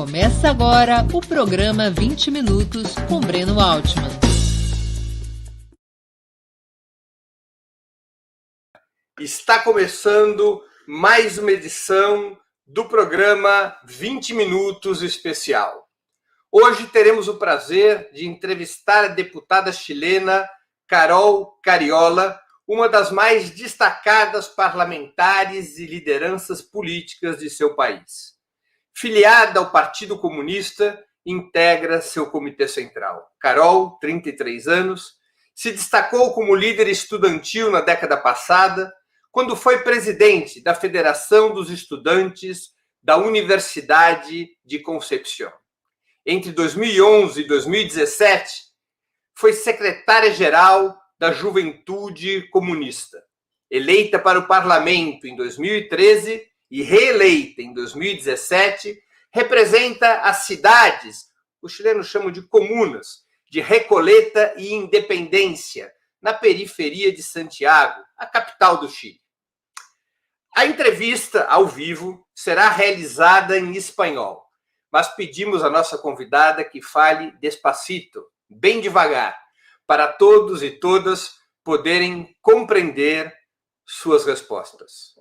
Começa agora o programa 20 Minutos com Breno Altman. Está começando mais uma edição do programa 20 Minutos Especial. Hoje teremos o prazer de entrevistar a deputada chilena Carol Cariola, uma das mais destacadas parlamentares e lideranças políticas de seu país. Filiada ao Partido Comunista, integra seu comitê central. Carol, 33 anos, se destacou como líder estudantil na década passada, quando foi presidente da Federação dos Estudantes da Universidade de Concepción. Entre 2011 e 2017, foi secretária-geral da Juventude Comunista. Eleita para o parlamento em 2013 e reeleita em 2017, representa as cidades, os chilenos chamam de comunas, de Recoleta e Independência, na periferia de Santiago, a capital do Chile. A entrevista ao vivo será realizada em espanhol, mas pedimos à nossa convidada que fale despacito, bem devagar, para todos e todas poderem compreender suas respostas.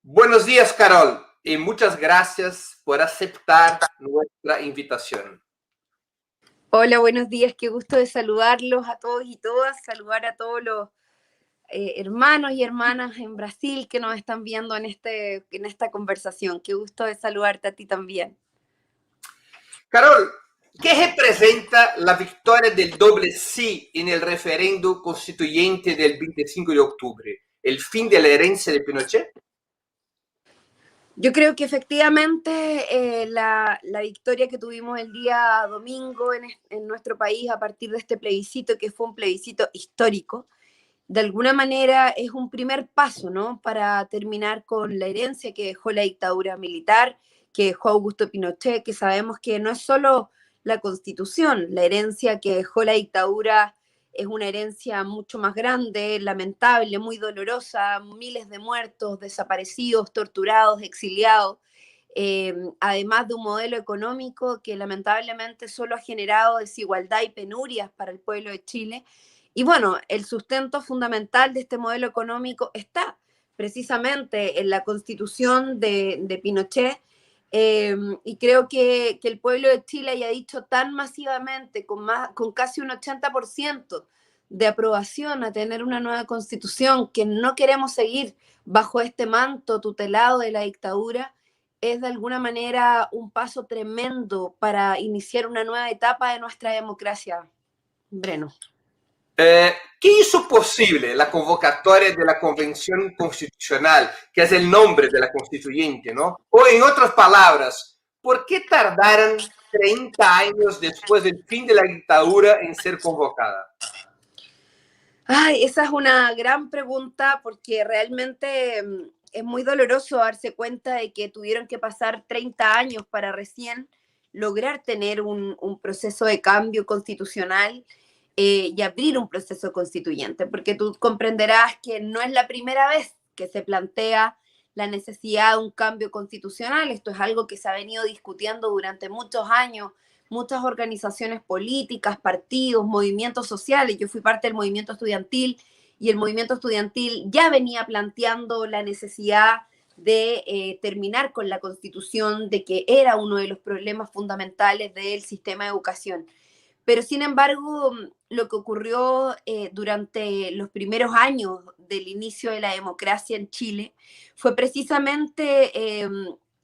Buenos días, Carol, y muchas gracias por aceptar nuestra invitación. Hola, buenos días, qué gusto de saludarlos a todos y todas, saludar a todos los hermanos y hermanas en Brasil que nos están viendo en esta conversación. Qué gusto de saludarte a ti también. Carol, ¿qué representa la victoria del doble sí en el referendo constituyente del 25 de octubre? ¿El fin de la herencia de Pinochet? Yo creo que efectivamente la victoria que tuvimos el día domingo en nuestro país a partir de este plebiscito, que fue un plebiscito histórico, de alguna manera es un primer paso, ¿no?, para terminar con la herencia que dejó la dictadura militar, que dejó Augusto Pinochet, que sabemos que no es solo la Constitución, la herencia que dejó la dictadura es una herencia mucho más grande, lamentable, muy dolorosa, miles de muertos, desaparecidos, torturados, exiliados, además de un modelo económico que lamentablemente solo ha generado desigualdad y penurias para el pueblo de Chile. Y bueno, el sustento fundamental de este modelo económico está precisamente en la Constitución de Pinochet, y creo que el pueblo de Chile haya dicho tan masivamente, con casi un 80% de aprobación a tener una nueva Constitución, que no queremos seguir bajo este manto tutelado de la dictadura, es de alguna manera un paso tremendo para iniciar una nueva etapa de nuestra democracia. Breno. ¿Qué hizo posible la convocatoria de la Convención Constitucional, que es el nombre de la constituyente, ¿no? O en otras palabras, ¿por qué tardaron 30 años después del fin de la dictadura en ser convocada? Ay, esa es una gran pregunta porque realmente es muy doloroso darse cuenta de que tuvieron que pasar 30 años para recién lograr tener un proceso de cambio constitucional y abrir un proceso constituyente, porque tú comprenderás que no es la primera vez que se plantea la necesidad de un cambio constitucional. Esto es algo que se ha venido discutiendo durante muchos años, muchas organizaciones políticas, partidos, movimientos sociales. Yo fui parte del movimiento estudiantil y el movimiento estudiantil ya venía planteando la necesidad de terminar con la Constitución, de que era uno de los problemas fundamentales del sistema de educación. Pero sin embargo, lo que ocurrió durante los primeros años del inicio de la democracia en Chile fue precisamente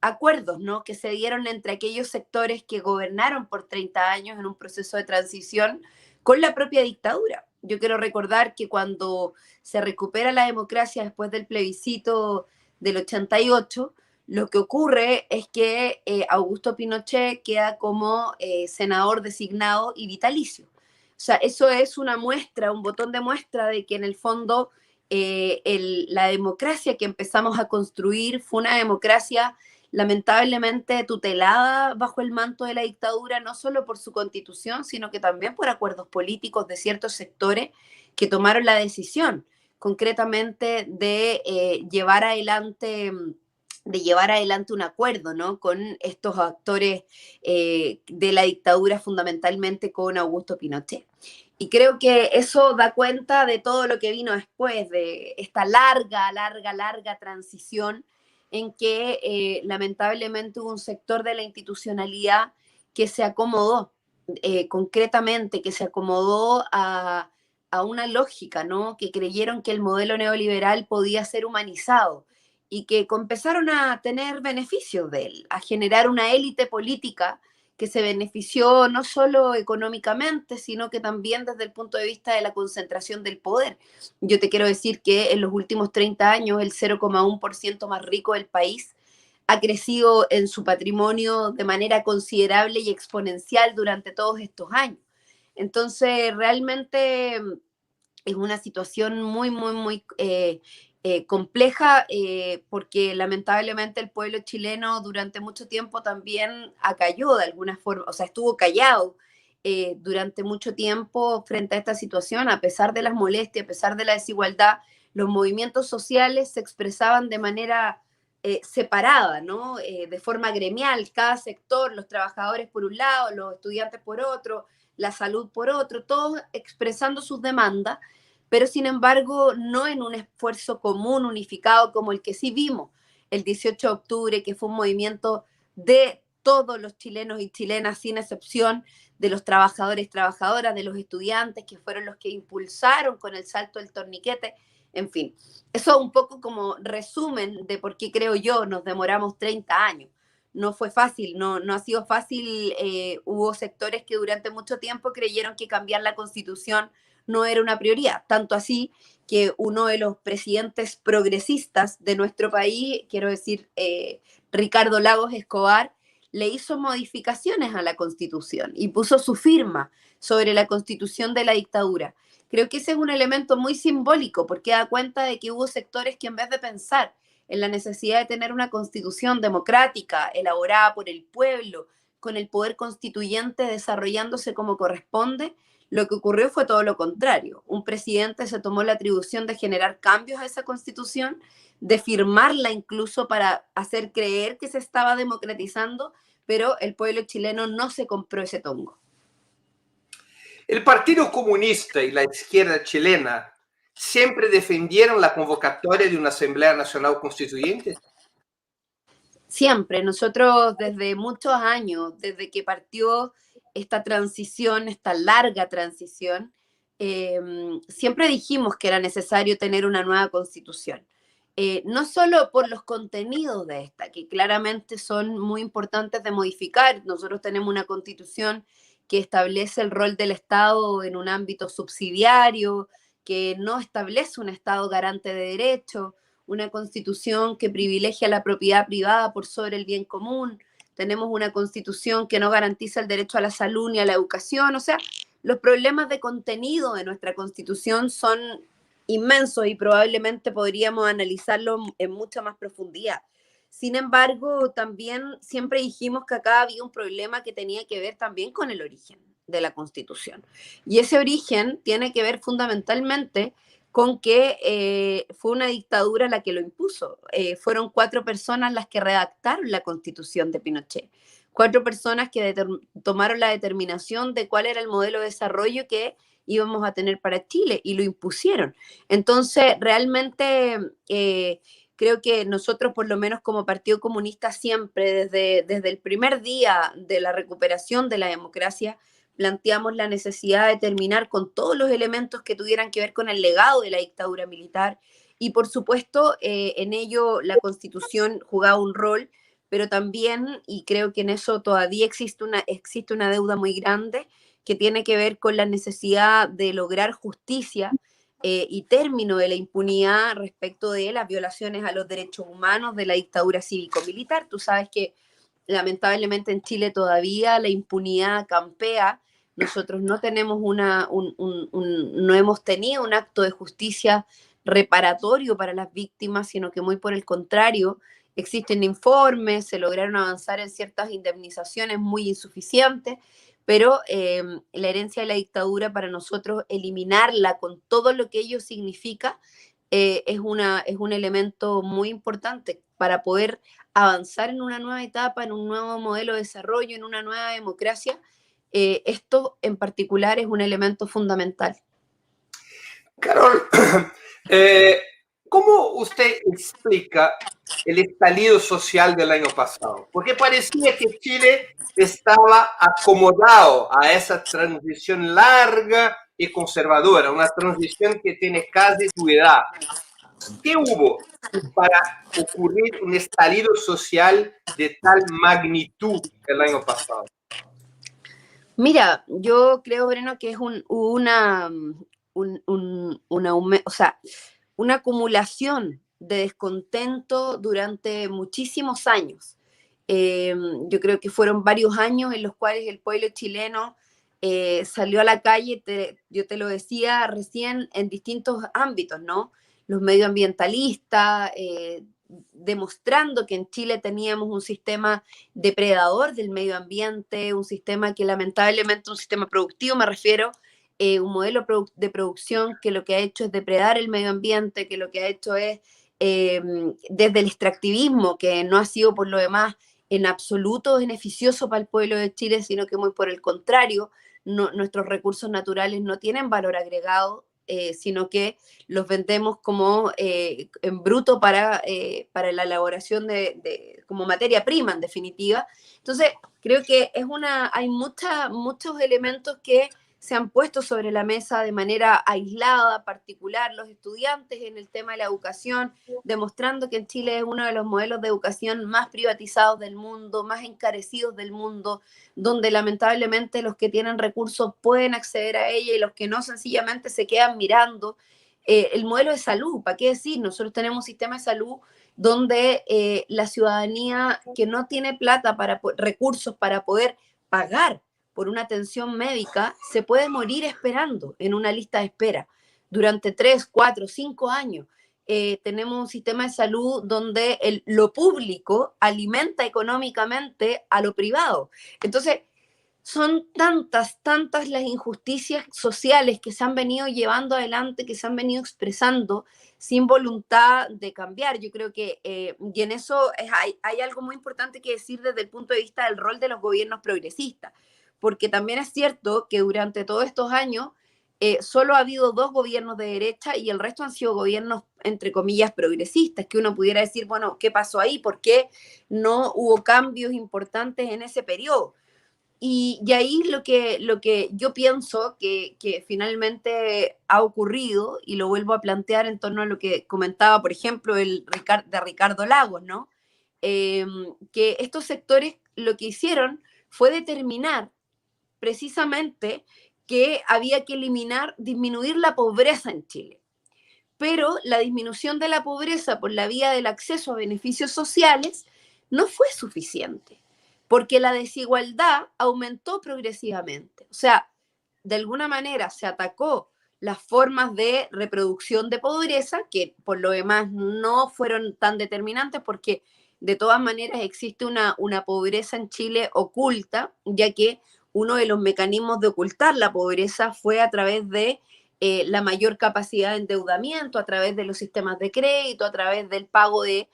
acuerdos, ¿no?, que se dieron entre aquellos sectores que gobernaron por 30 años en un proceso de transición con la propia dictadura. Yo quiero recordar que cuando se recupera la democracia después del plebiscito del 88, lo que ocurre es que Augusto Pinochet queda como senador designado y vitalicio. O sea, eso es una muestra, un botón de muestra de que en el fondo la democracia que empezamos a construir fue una democracia lamentablemente tutelada bajo el manto de la dictadura, no solo por su constitución, sino que también por acuerdos políticos de ciertos sectores que tomaron la decisión concretamente de llevar adelante de llevar adelante un acuerdo, ¿no? Con estos actores de la dictadura, fundamentalmente con Augusto Pinochet. Y creo que eso da cuenta de todo lo que vino después, de esta larga transición en que lamentablemente hubo un sector de la institucionalidad que se acomodó concretamente, que se acomodó a una lógica, ¿no? Que creyeron que el modelo neoliberal podía ser humanizado y que empezaron a tener beneficios de él, a generar una élite política que se benefició no solo económicamente, sino que también desde el punto de vista de la concentración del poder. Yo te quiero decir que en los últimos 30 años el 0,1% más rico del país ha crecido en su patrimonio de manera considerable y exponencial durante todos estos años. Entonces, realmente es una situación muy compleja porque lamentablemente el pueblo chileno durante mucho tiempo también acalló de alguna forma, o sea, estuvo callado durante mucho tiempo frente a esta situación, a pesar de las molestias, a pesar de la desigualdad, los movimientos sociales se expresaban de manera separada, ¿no? De forma gremial, cada sector, los trabajadores por un lado, los estudiantes por otro, la salud por otro, todos expresando sus demandas, pero sin embargo no en un esfuerzo común, unificado, como el que sí vimos el 18 de octubre, que fue un movimiento de todos los chilenos y chilenas, sin excepción, de los trabajadores y trabajadoras, de los estudiantes, que fueron los que impulsaron con el salto del torniquete, en fin. Eso un poco como resumen de por qué creo yo nos demoramos 30 años. No fue fácil, no ha sido fácil. Hubo sectores que durante mucho tiempo creyeron que cambiar la Constitución no era una prioridad, tanto así que uno de los presidentes progresistas de nuestro país, quiero decir, Ricardo Lagos Escobar, le hizo modificaciones a la Constitución y puso su firma sobre la Constitución de la dictadura. Creo que ese es un elemento muy simbólico porque da cuenta de que hubo sectores que en vez de pensar en la necesidad de tener una constitución democrática, elaborada por el pueblo, con el poder constituyente desarrollándose como corresponde, lo que ocurrió fue todo lo contrario. Un presidente se tomó la atribución de generar cambios a esa constitución, de firmarla incluso para hacer creer que se estaba democratizando, pero el pueblo chileno no se compró ese tongo. El Partido Comunista y la izquierda chilena siempre defendieron la convocatoria de una Asamblea Nacional Constituyente. Siempre, nosotros desde muchos años, desde que partió esta transición, esta larga transición, siempre dijimos que era necesario tener una nueva constitución. No solo por los contenidos de esta, que claramente son muy importantes de modificar. Nosotros tenemos una constitución que establece el rol del Estado en un ámbito subsidiario, que no establece un Estado garante de derechos, una constitución que privilegia la propiedad privada por sobre el bien común. Tenemos una constitución que no garantiza el derecho a la salud ni a la educación. O sea, los problemas de contenido de nuestra constitución son inmensos y probablemente podríamos analizarlo en mucha más profundidad. Sin embargo, también siempre dijimos que acá había un problema que tenía que ver también con el origen de la Constitución. Y ese origen tiene que ver fundamentalmente con que fue una dictadura la que lo impuso. Fueron 4 personas las que redactaron la Constitución de Pinochet. 4 personas que tomaron la determinación de cuál era el modelo de desarrollo que íbamos a tener para Chile y lo impusieron. Entonces, realmente creo que nosotros, por lo menos como Partido Comunista, siempre desde el primer día de la recuperación de la democracia, planteamos la necesidad de terminar con todos los elementos que tuvieran que ver con el legado de la dictadura militar y, por supuesto, en ello la Constitución jugaba un rol, pero también, y creo que en eso todavía existe una deuda muy grande, que tiene que ver con la necesidad de lograr justicia y término de la impunidad respecto de las violaciones a los derechos humanos de la dictadura cívico-militar. Tú sabes que lamentablemente en Chile todavía la impunidad campea. Nosotros no tenemos no hemos tenido un acto de justicia reparatorio para las víctimas, sino que muy por el contrario, existen informes, se lograron avanzar en ciertas indemnizaciones muy insuficientes, pero la herencia de la dictadura para nosotros, eliminarla con todo lo que ello significa, es un elemento muy importante para poder avanzar en una nueva etapa, en un nuevo modelo de desarrollo, en una nueva democracia. Esto en particular es un elemento fundamental. Carol, ¿cómo usted explica el estallido social del año pasado? Porque parecía que Chile estaba acomodado a esa transición larga y conservadora, una transición que tiene casi su edad. ¿Qué hubo para ocurrir un estallido social de tal magnitud el año pasado? Mira, yo creo, Breno, que es o sea, una acumulación de descontento durante muchísimos años. Yo creo que fueron varios años en los cuales el pueblo chileno salió a la calle, yo te lo decía recién, en distintos ámbitos, ¿no? Los medioambientalistas, demostrando que en Chile teníamos un sistema depredador del medio ambiente, un sistema que lamentablemente, un sistema productivo me refiero, un modelo de producción que lo que ha hecho es depredar el medio ambiente, que lo que ha hecho es, desde el extractivismo, que no ha sido por lo demás en absoluto beneficioso para el pueblo de Chile, sino que muy por el contrario, nuestros recursos naturales no tienen valor agregado, sino que los vendemos como en bruto para la elaboración como materia prima, en definitiva. Entonces, creo que hay muchos elementos que se han puesto sobre la mesa de manera aislada, particular, los estudiantes en el tema de la educación, demostrando que en Chile es uno de los modelos de educación más privatizados del mundo, más encarecidos del mundo, donde lamentablemente los que tienen recursos pueden acceder a ella y los que no sencillamente se quedan mirando. El modelo de salud, ¿para qué decir? Nosotros tenemos un sistema de salud donde la ciudadanía que no tiene plata recursos para poder pagar por una atención médica se puede morir esperando en una lista de espera durante 3, 4, 5 años. Tenemos un sistema de salud donde lo público alimenta económicamente a lo privado. Entonces, son tantas las injusticias sociales que se han venido llevando adelante, que se han venido expresando sin voluntad de cambiar. Yo creo que, y en eso hay algo muy importante que decir desde el punto de vista del rol de los gobiernos progresistas, porque también es cierto que durante todos estos años solo ha habido 2 gobiernos de derecha y el resto han sido gobiernos, entre comillas, progresistas, que uno pudiera decir, bueno, ¿qué pasó ahí? ¿Por qué no hubo cambios importantes en ese periodo? Y ahí lo que yo pienso que finalmente ha ocurrido, y lo vuelvo a plantear en torno a lo que comentaba, por ejemplo, de Ricardo Lagos, ¿no? Que estos sectores lo que hicieron fue determinar precisamente que había que disminuir la pobreza en Chile. Pero la disminución de la pobreza por la vía del acceso a beneficios sociales no fue suficiente, porque la desigualdad aumentó progresivamente. O sea, de alguna manera se atacó las formas de reproducción de pobreza, que por lo demás no fueron tan determinantes, porque de todas maneras existe una pobreza en Chile oculta, ya que uno de los mecanismos de ocultar la pobreza fue a través de la mayor capacidad de endeudamiento, a través de los sistemas de crédito, a través del pago de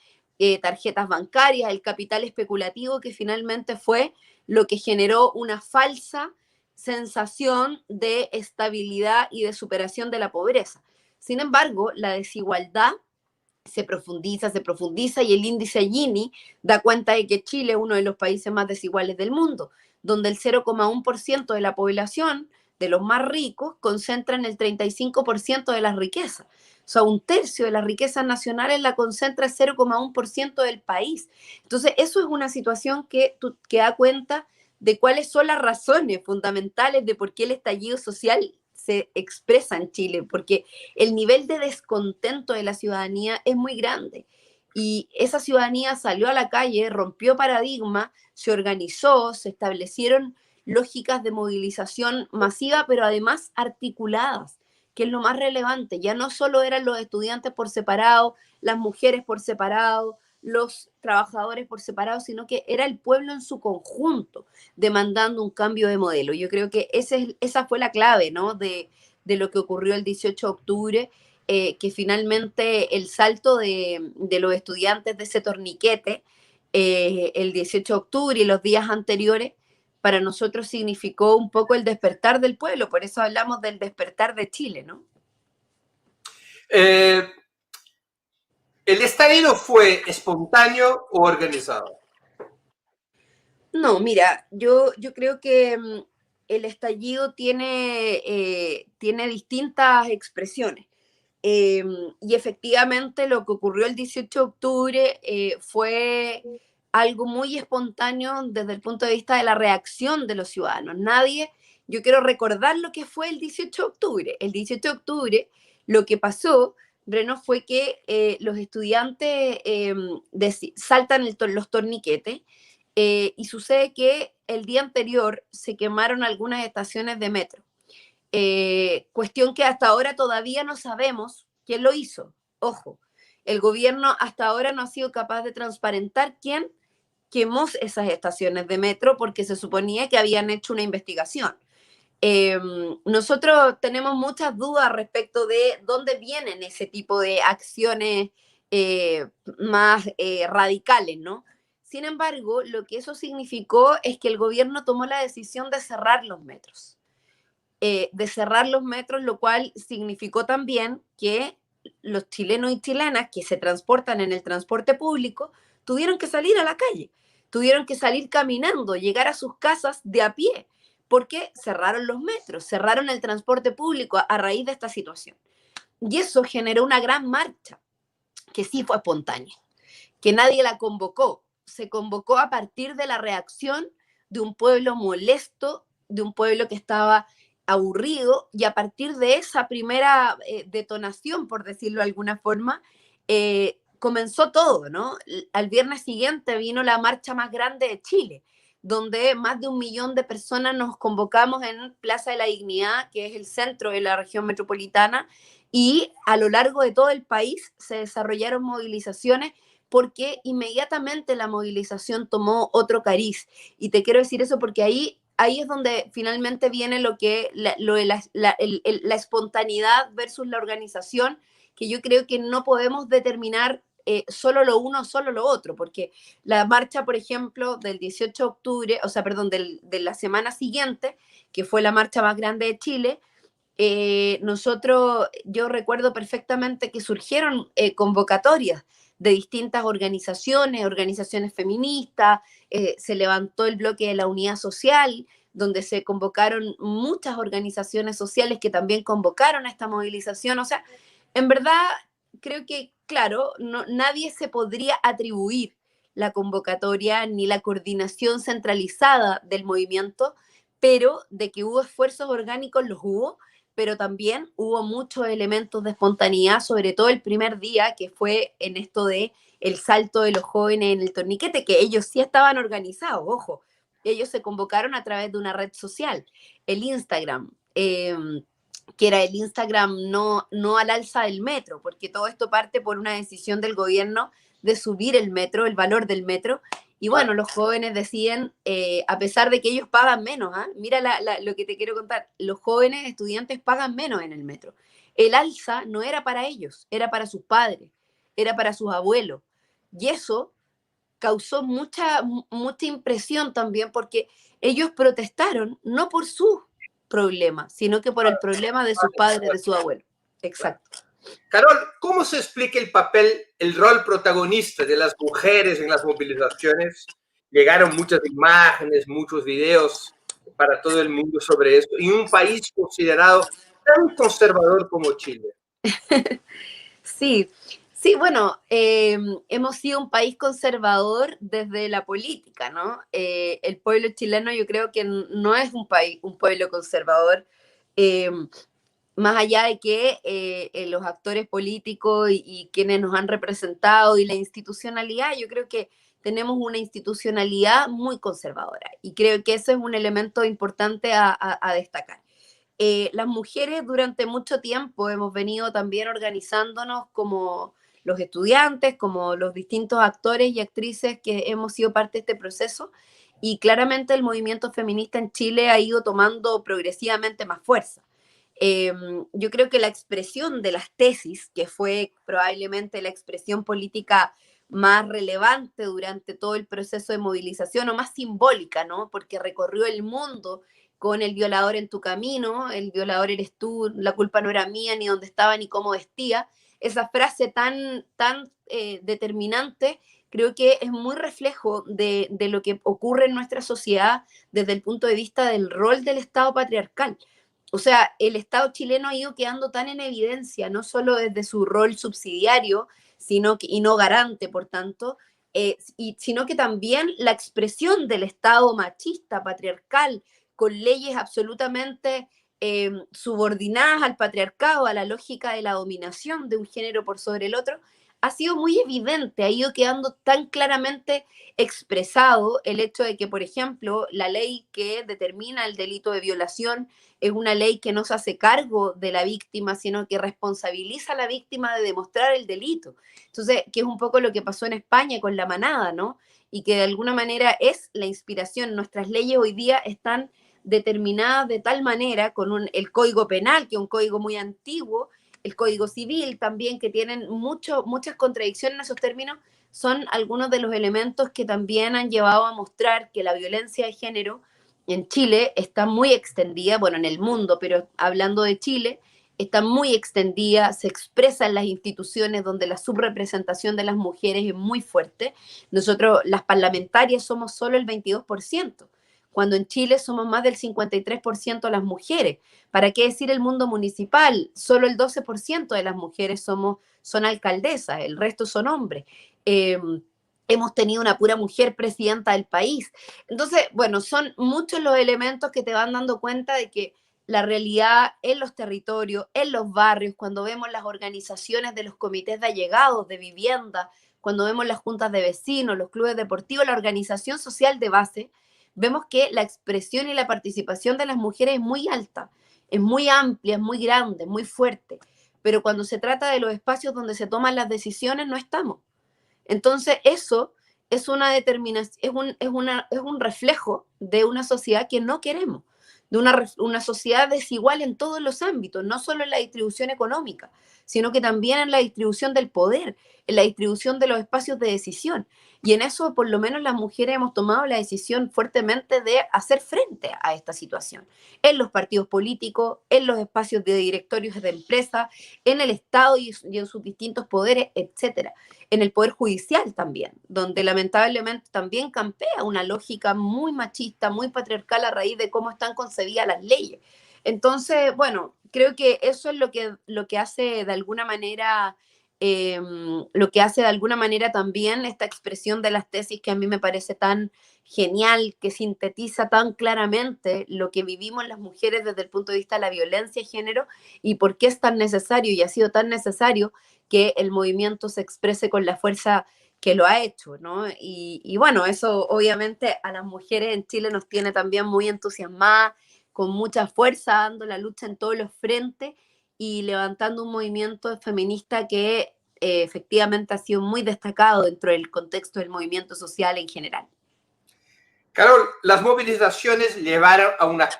tarjetas bancarias, el capital especulativo, que finalmente fue lo que generó una falsa sensación de estabilidad y de superación de la pobreza. Sin embargo, la desigualdad se profundiza y el índice Gini da cuenta de que Chile es uno de los países más desiguales del mundo, donde el 0,1% de la población, de los más ricos, concentran el 35% de las riquezas. O sea, 1/3 de las riquezas nacionales la concentra el 0,1% del país. Entonces, eso es una situación que da cuenta de cuáles son las razones fundamentales de por qué el estallido social se expresa en Chile, porque el nivel de descontento de la ciudadanía es muy grande. Y esa ciudadanía salió a la calle, rompió paradigma, se organizó, se establecieron lógicas de movilización masiva, pero además articuladas, que es lo más relevante. Ya no solo eran los estudiantes por separado, las mujeres por separado, los trabajadores por separado, sino que era el pueblo en su conjunto demandando un cambio de modelo. Yo creo que esa fue la clave, ¿no? de lo que ocurrió el 18 de octubre que finalmente el salto de los estudiantes de ese torniquete, el 18 de octubre y los días anteriores, para nosotros significó un poco el despertar del pueblo, por eso hablamos del despertar de Chile, ¿no? ¿El estallido fue espontáneo o organizado? No, mira, yo creo que el estallido tiene distintas expresiones. Y efectivamente lo que ocurrió el 18 de octubre fue algo muy espontáneo desde el punto de vista de la reacción de los ciudadanos. Yo quiero recordar lo que fue el 18 de octubre. El 18 de octubre lo que pasó, Breno, fue que los estudiantes saltan los torniquetes y sucede que el día anterior se quemaron algunas estaciones de metro. Cuestión que hasta ahora todavía no sabemos quién lo hizo. Ojo, el gobierno hasta ahora no ha sido capaz de transparentar quién quemó esas estaciones de metro porque se suponía que habían hecho una investigación. Nosotros tenemos muchas dudas respecto de dónde vienen ese tipo de acciones más radicales, ¿no? Sin embargo, lo que eso significó es que el gobierno tomó la decisión de cerrar los metros. Lo cual significó también que los chilenos y chilenas que se transportan en el transporte público tuvieron que salir a la calle, tuvieron que salir caminando, llegar a sus casas de a pie, porque cerraron los metros, cerraron el transporte público a raíz de esta situación. Y eso generó una gran marcha, que sí fue espontánea, que nadie la convocó. Se convocó a partir de la reacción de un pueblo molesto, de un pueblo que estaba aburrido, y a partir de esa primera detonación, por decirlo de alguna forma, comenzó todo, ¿no? Al viernes siguiente vino la marcha más grande de Chile, donde más de 1 millón de personas nos convocamos en Plaza de la Dignidad, que es el centro de la región metropolitana, y a lo largo de todo el país se desarrollaron movilizaciones porque inmediatamente la movilización tomó otro cariz. Y te quiero decir eso porque ahí es donde finalmente viene la espontaneidad versus la organización, que yo creo que no podemos determinar solo lo uno, solo lo otro, porque la marcha, por ejemplo, del 18 de octubre, o sea, perdón, de la semana siguiente, que fue la marcha más grande de Chile, yo recuerdo perfectamente que surgieron convocatorias de distintas organizaciones feministas, se levantó el bloque de la Unidad Social, donde se convocaron muchas organizaciones sociales que también convocaron a esta movilización. O sea, en verdad, creo que, claro, nadie se podría atribuir la convocatoria ni la coordinación centralizada del movimiento, pero de que hubo esfuerzos orgánicos, los hubo, pero también hubo muchos elementos de espontaneidad, sobre todo el primer día, que fue en esto de el salto de los jóvenes en el torniquete, que ellos sí estaban organizados, ojo, ellos se convocaron a través de una red social, el Instagram, que era el Instagram no al alza del metro, porque todo esto parte por una decisión del gobierno de subir el metro, el valor del metro, y bueno, los jóvenes deciden, a pesar de que ellos pagan menos, mira lo que te quiero contar, los jóvenes estudiantes pagan menos en el metro. El alza no era para ellos, era para sus padres, era para sus abuelos. Y eso causó mucha impresión también porque ellos protestaron no por sus problemas, sino que por el problema de sus padres, de sus abuelos. Exacto. Carol, ¿cómo se explica el rol protagonista de las mujeres en las movilizaciones? Llegaron muchas imágenes, muchos videos para todo el mundo sobre esto, en un país considerado tan conservador como Chile. Sí, bueno, hemos sido un país conservador desde la política, ¿no? El pueblo chileno yo creo que no es un pueblo conservador, más allá de que los actores políticos y quienes nos han representado y la institucionalidad, yo creo que tenemos una institucionalidad muy conservadora y creo que ese es un elemento importante a destacar. Las mujeres durante mucho tiempo hemos venido también organizándonos como los estudiantes, como los distintos actores y actrices que hemos sido parte de este proceso, y claramente el movimiento feminista en Chile ha ido tomando progresivamente más fuerza. Yo creo que la expresión de las tesis, que fue probablemente la expresión política más relevante durante todo el proceso de movilización, o más simbólica, ¿no? Porque recorrió el mundo con el violador en tu camino, el violador eres tú, la culpa no era mía, ni dónde estaba, ni cómo vestía. Esa frase tan determinante creo que es muy reflejo de lo que ocurre en nuestra sociedad desde el punto de vista del rol del Estado patriarcal. O sea, el Estado chileno ha ido quedando tan en evidencia, no solo desde su rol subsidiario, y no garante, por tanto, sino que también la expresión del Estado machista, patriarcal, con leyes absolutamente subordinadas al patriarcado, a la lógica de la dominación de un género por sobre el otro, ha sido muy evidente, ha ido quedando tan claramente expresado el hecho de que, por ejemplo, la ley que determina el delito de violación es una ley que no se hace cargo de la víctima, sino que responsabiliza a la víctima de demostrar el delito. Entonces, que es un poco lo que pasó en España con la manada, ¿no? Y que de alguna manera es la inspiración. Nuestras leyes hoy día están determinadas de tal manera, con el Código Penal, que es un código muy antiguo, el Código Civil también, que tienen muchas contradicciones en esos términos, son algunos de los elementos que también han llevado a mostrar que la violencia de género en Chile está muy extendida, bueno, en el mundo, pero hablando de Chile, está muy extendida, se expresa en las instituciones donde la subrepresentación de las mujeres es muy fuerte. Nosotros, las parlamentarias, somos solo el 22%, cuando en Chile somos más del 53% las mujeres. ¿Para qué decir el mundo municipal? Solo el 12% de las mujeres son alcaldesas, el resto son hombres. Hemos tenido una pura mujer presidenta del país. Entonces, bueno, son muchos los elementos que te van dando cuenta de que la realidad en los territorios, en los barrios, cuando vemos las organizaciones de los comités de allegados, de vivienda, cuando vemos las juntas de vecinos, los clubes deportivos, la organización social de base, vemos que la expresión y la participación de las mujeres es muy alta, es muy amplia, es muy grande, es muy fuerte. Pero cuando se trata de los espacios donde se toman las decisiones, no estamos. Entonces, eso es una determinación, es un reflejo de una sociedad que no queremos, de una sociedad desigual en todos los ámbitos, no solo en la distribución económica, sino que también en la distribución del poder, en la distribución de los espacios de decisión. Y en eso, por lo menos, las mujeres hemos tomado la decisión fuertemente de hacer frente a esta situación, en los partidos políticos, en los espacios de directorios de empresas, en el Estado y en sus distintos poderes, etcétera, en el Poder Judicial también, donde lamentablemente también campea una lógica muy machista, muy patriarcal a raíz de cómo están concebidas las leyes. Entonces, bueno, creo que eso es lo que hace de alguna manera, lo que hace de alguna manera también esta expresión de las tesis que a mí me parece tan genial, que sintetiza tan claramente lo que vivimos las mujeres desde el punto de vista de la violencia de género y por qué es tan necesario y ha sido tan necesario que el movimiento se exprese con la fuerza que lo ha hecho, ¿no? Y bueno, eso obviamente a las mujeres en Chile nos tiene también muy entusiasmadas, con mucha fuerza, dando la lucha en todos los frentes y levantando un movimiento feminista que efectivamente ha sido muy destacado dentro del contexto del movimiento social en general. Carol, las movilizaciones llevaron a una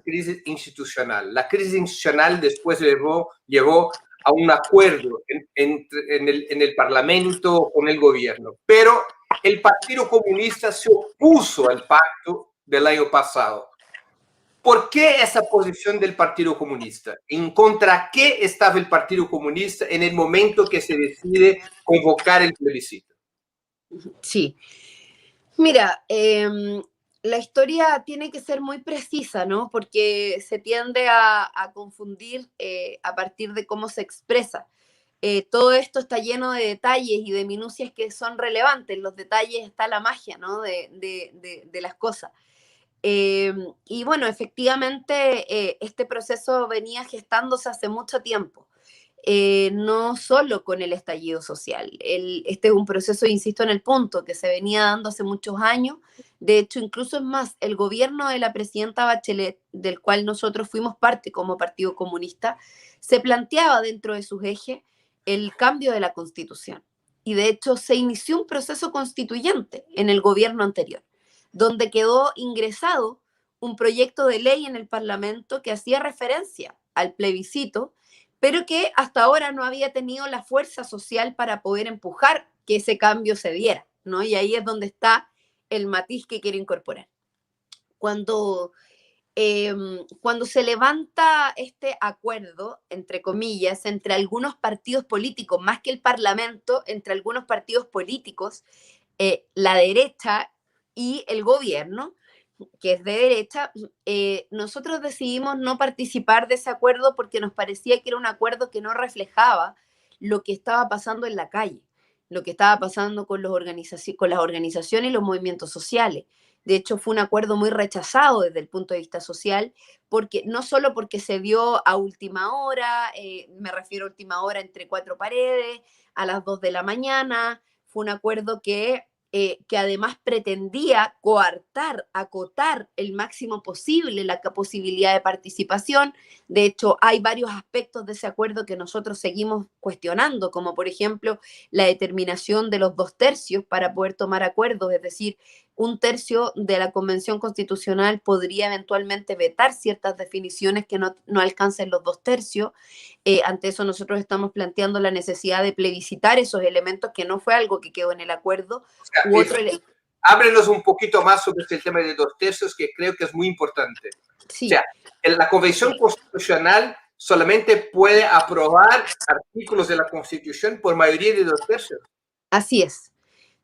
crisis institucional. La crisis institucional después llevó a un acuerdo en el Parlamento con el gobierno, pero el Partido Comunista se opuso al pacto del año pasado. ¿Por qué esa posición del Partido Comunista? ¿En contra qué estaba el Partido Comunista en el momento que se decide convocar el plebiscito? Sí. Mira, la historia tiene que ser muy precisa, ¿no? Porque se tiende a confundir a partir de cómo se expresa. Todo esto está lleno de detalles y de minucias que son relevantes. En los detalles está la magia, ¿no? De las cosas. Y bueno, efectivamente, este proceso venía gestándose hace mucho tiempo. No solo con el estallido social. Este es un proceso, insisto en el punto, que se venía dando hace muchos años. De hecho, incluso es más, el gobierno de la presidenta Bachelet, del cual nosotros fuimos parte como Partido Comunista, se planteaba dentro de sus ejes el cambio de la Constitución. Y de hecho se inició un proceso constituyente en el gobierno anterior, donde quedó ingresado un proyecto de ley en el Parlamento que hacía referencia al plebiscito, pero que hasta ahora no había tenido la fuerza social para poder empujar que ese cambio se diera, ¿no? Y ahí es donde está el matiz que quiero incorporar. Cuando cuando se levanta este acuerdo, entre comillas, entre algunos partidos políticos, más que el Parlamento, entre algunos partidos políticos, la derecha y el gobierno, que es de derecha, nosotros decidimos no participar de ese acuerdo porque nos parecía que era un acuerdo que no reflejaba lo que estaba pasando en la calle, lo que estaba pasando con, con las organizaciones y los movimientos sociales. De hecho, fue un acuerdo muy rechazado desde el punto de vista social, porque no solo porque se dio a última hora, me refiero a última hora entre cuatro paredes, a las 2 de la mañana, fue un acuerdo que además pretendía coartar, acotar el máximo posible la posibilidad de participación. De hecho, hay varios aspectos de ese acuerdo que nosotros seguimos cuestionando, como por ejemplo la determinación de los 2/3 para poder tomar acuerdos, es decir, 1/3 de la Convención Constitucional podría eventualmente vetar ciertas definiciones que no alcancen los 2/3. Ante eso nosotros estamos planteando la necesidad de plebiscitar esos elementos, que no fue algo que quedó en el acuerdo. O sea, ábrenos un poquito más sobre este tema de 2/3, que creo que es muy importante. Sí. O sea, la Convención Constitucional solamente puede aprobar artículos de la Constitución por mayoría de 2/3. Así es.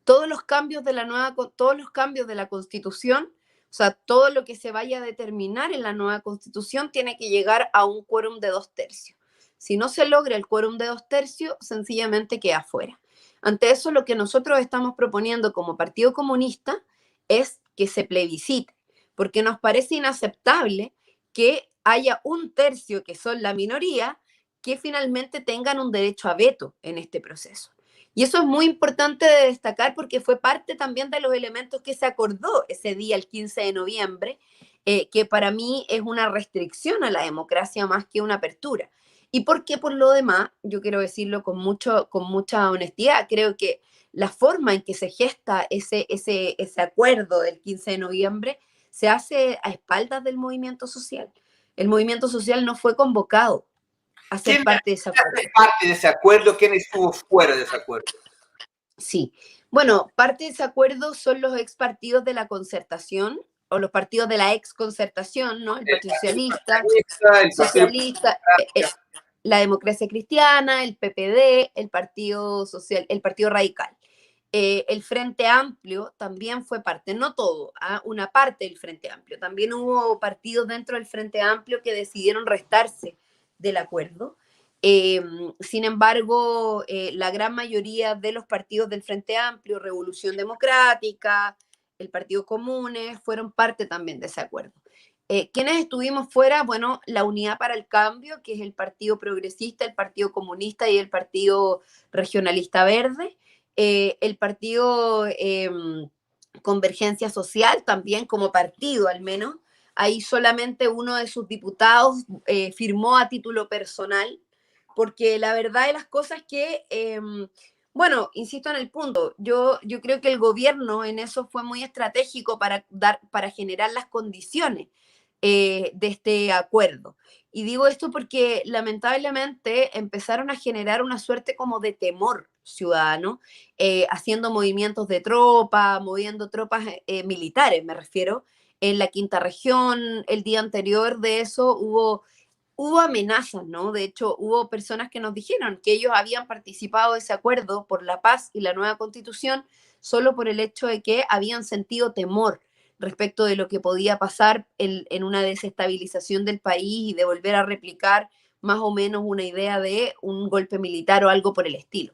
Todos los cambios de la Constitución, o sea, todo lo que se vaya a determinar en la nueva Constitución tiene que llegar a un quórum de 2/3. Si no se logra el quórum de 2/3, sencillamente queda fuera. Ante eso, lo que nosotros estamos proponiendo como Partido Comunista es que se plebiscite, porque nos parece inaceptable que haya 1/3, que son la minoría, que finalmente tengan un derecho a veto en este proceso. Y eso es muy importante de destacar porque fue parte también de los elementos que se acordó ese día, el 15 de noviembre, que para mí es una restricción a la democracia más que una apertura. Y porque por lo demás, yo quiero decirlo con mucha honestidad, creo que la forma en que se gesta ese acuerdo del 15 de noviembre se hace a espaldas del movimiento social. El movimiento social no fue convocado a ser parte de ese acuerdo. ¿Quién parte de ese acuerdo? ¿Quién estuvo fuera de ese acuerdo? Sí, bueno, parte de ese acuerdo son los ex partidos de la concertación, o los partidos de la ex concertación, ¿no? El Partido Socialista, la Democracia Cristiana, el PPD, el Partido Social, el Partido Radical. El Frente Amplio también fue parte, no todo, una parte del Frente Amplio. También hubo partidos dentro del Frente Amplio que decidieron restarse del acuerdo. Sin embargo, la gran mayoría de los partidos del Frente Amplio, Revolución Democrática, el Partido Comunes, fueron parte también de ese acuerdo. ¿Quiénes estuvimos fuera? Bueno, la Unidad para el Cambio, que es el Partido Progresista, el Partido Comunista y el Partido Regionalista Verde. El Partido Convergencia Social, también como partido al menos. Ahí solamente uno de sus diputados firmó a título personal, porque la verdad de las cosas que, bueno, insisto en el punto, yo creo que el gobierno en eso fue muy estratégico para generar las condiciones de este acuerdo. Y digo esto porque lamentablemente empezaron a generar una suerte como de temor ciudadano, haciendo movimientos de tropa, moviendo tropas militares, me refiero, en la quinta región. El día anterior de eso hubo amenazas, ¿no? De hecho, hubo personas que nos dijeron que ellos habían participado de ese acuerdo por la paz y la nueva constitución solo por el hecho de que habían sentido temor respecto de lo que podía pasar en una desestabilización del país y de volver a replicar más o menos una idea de un golpe militar o algo por el estilo.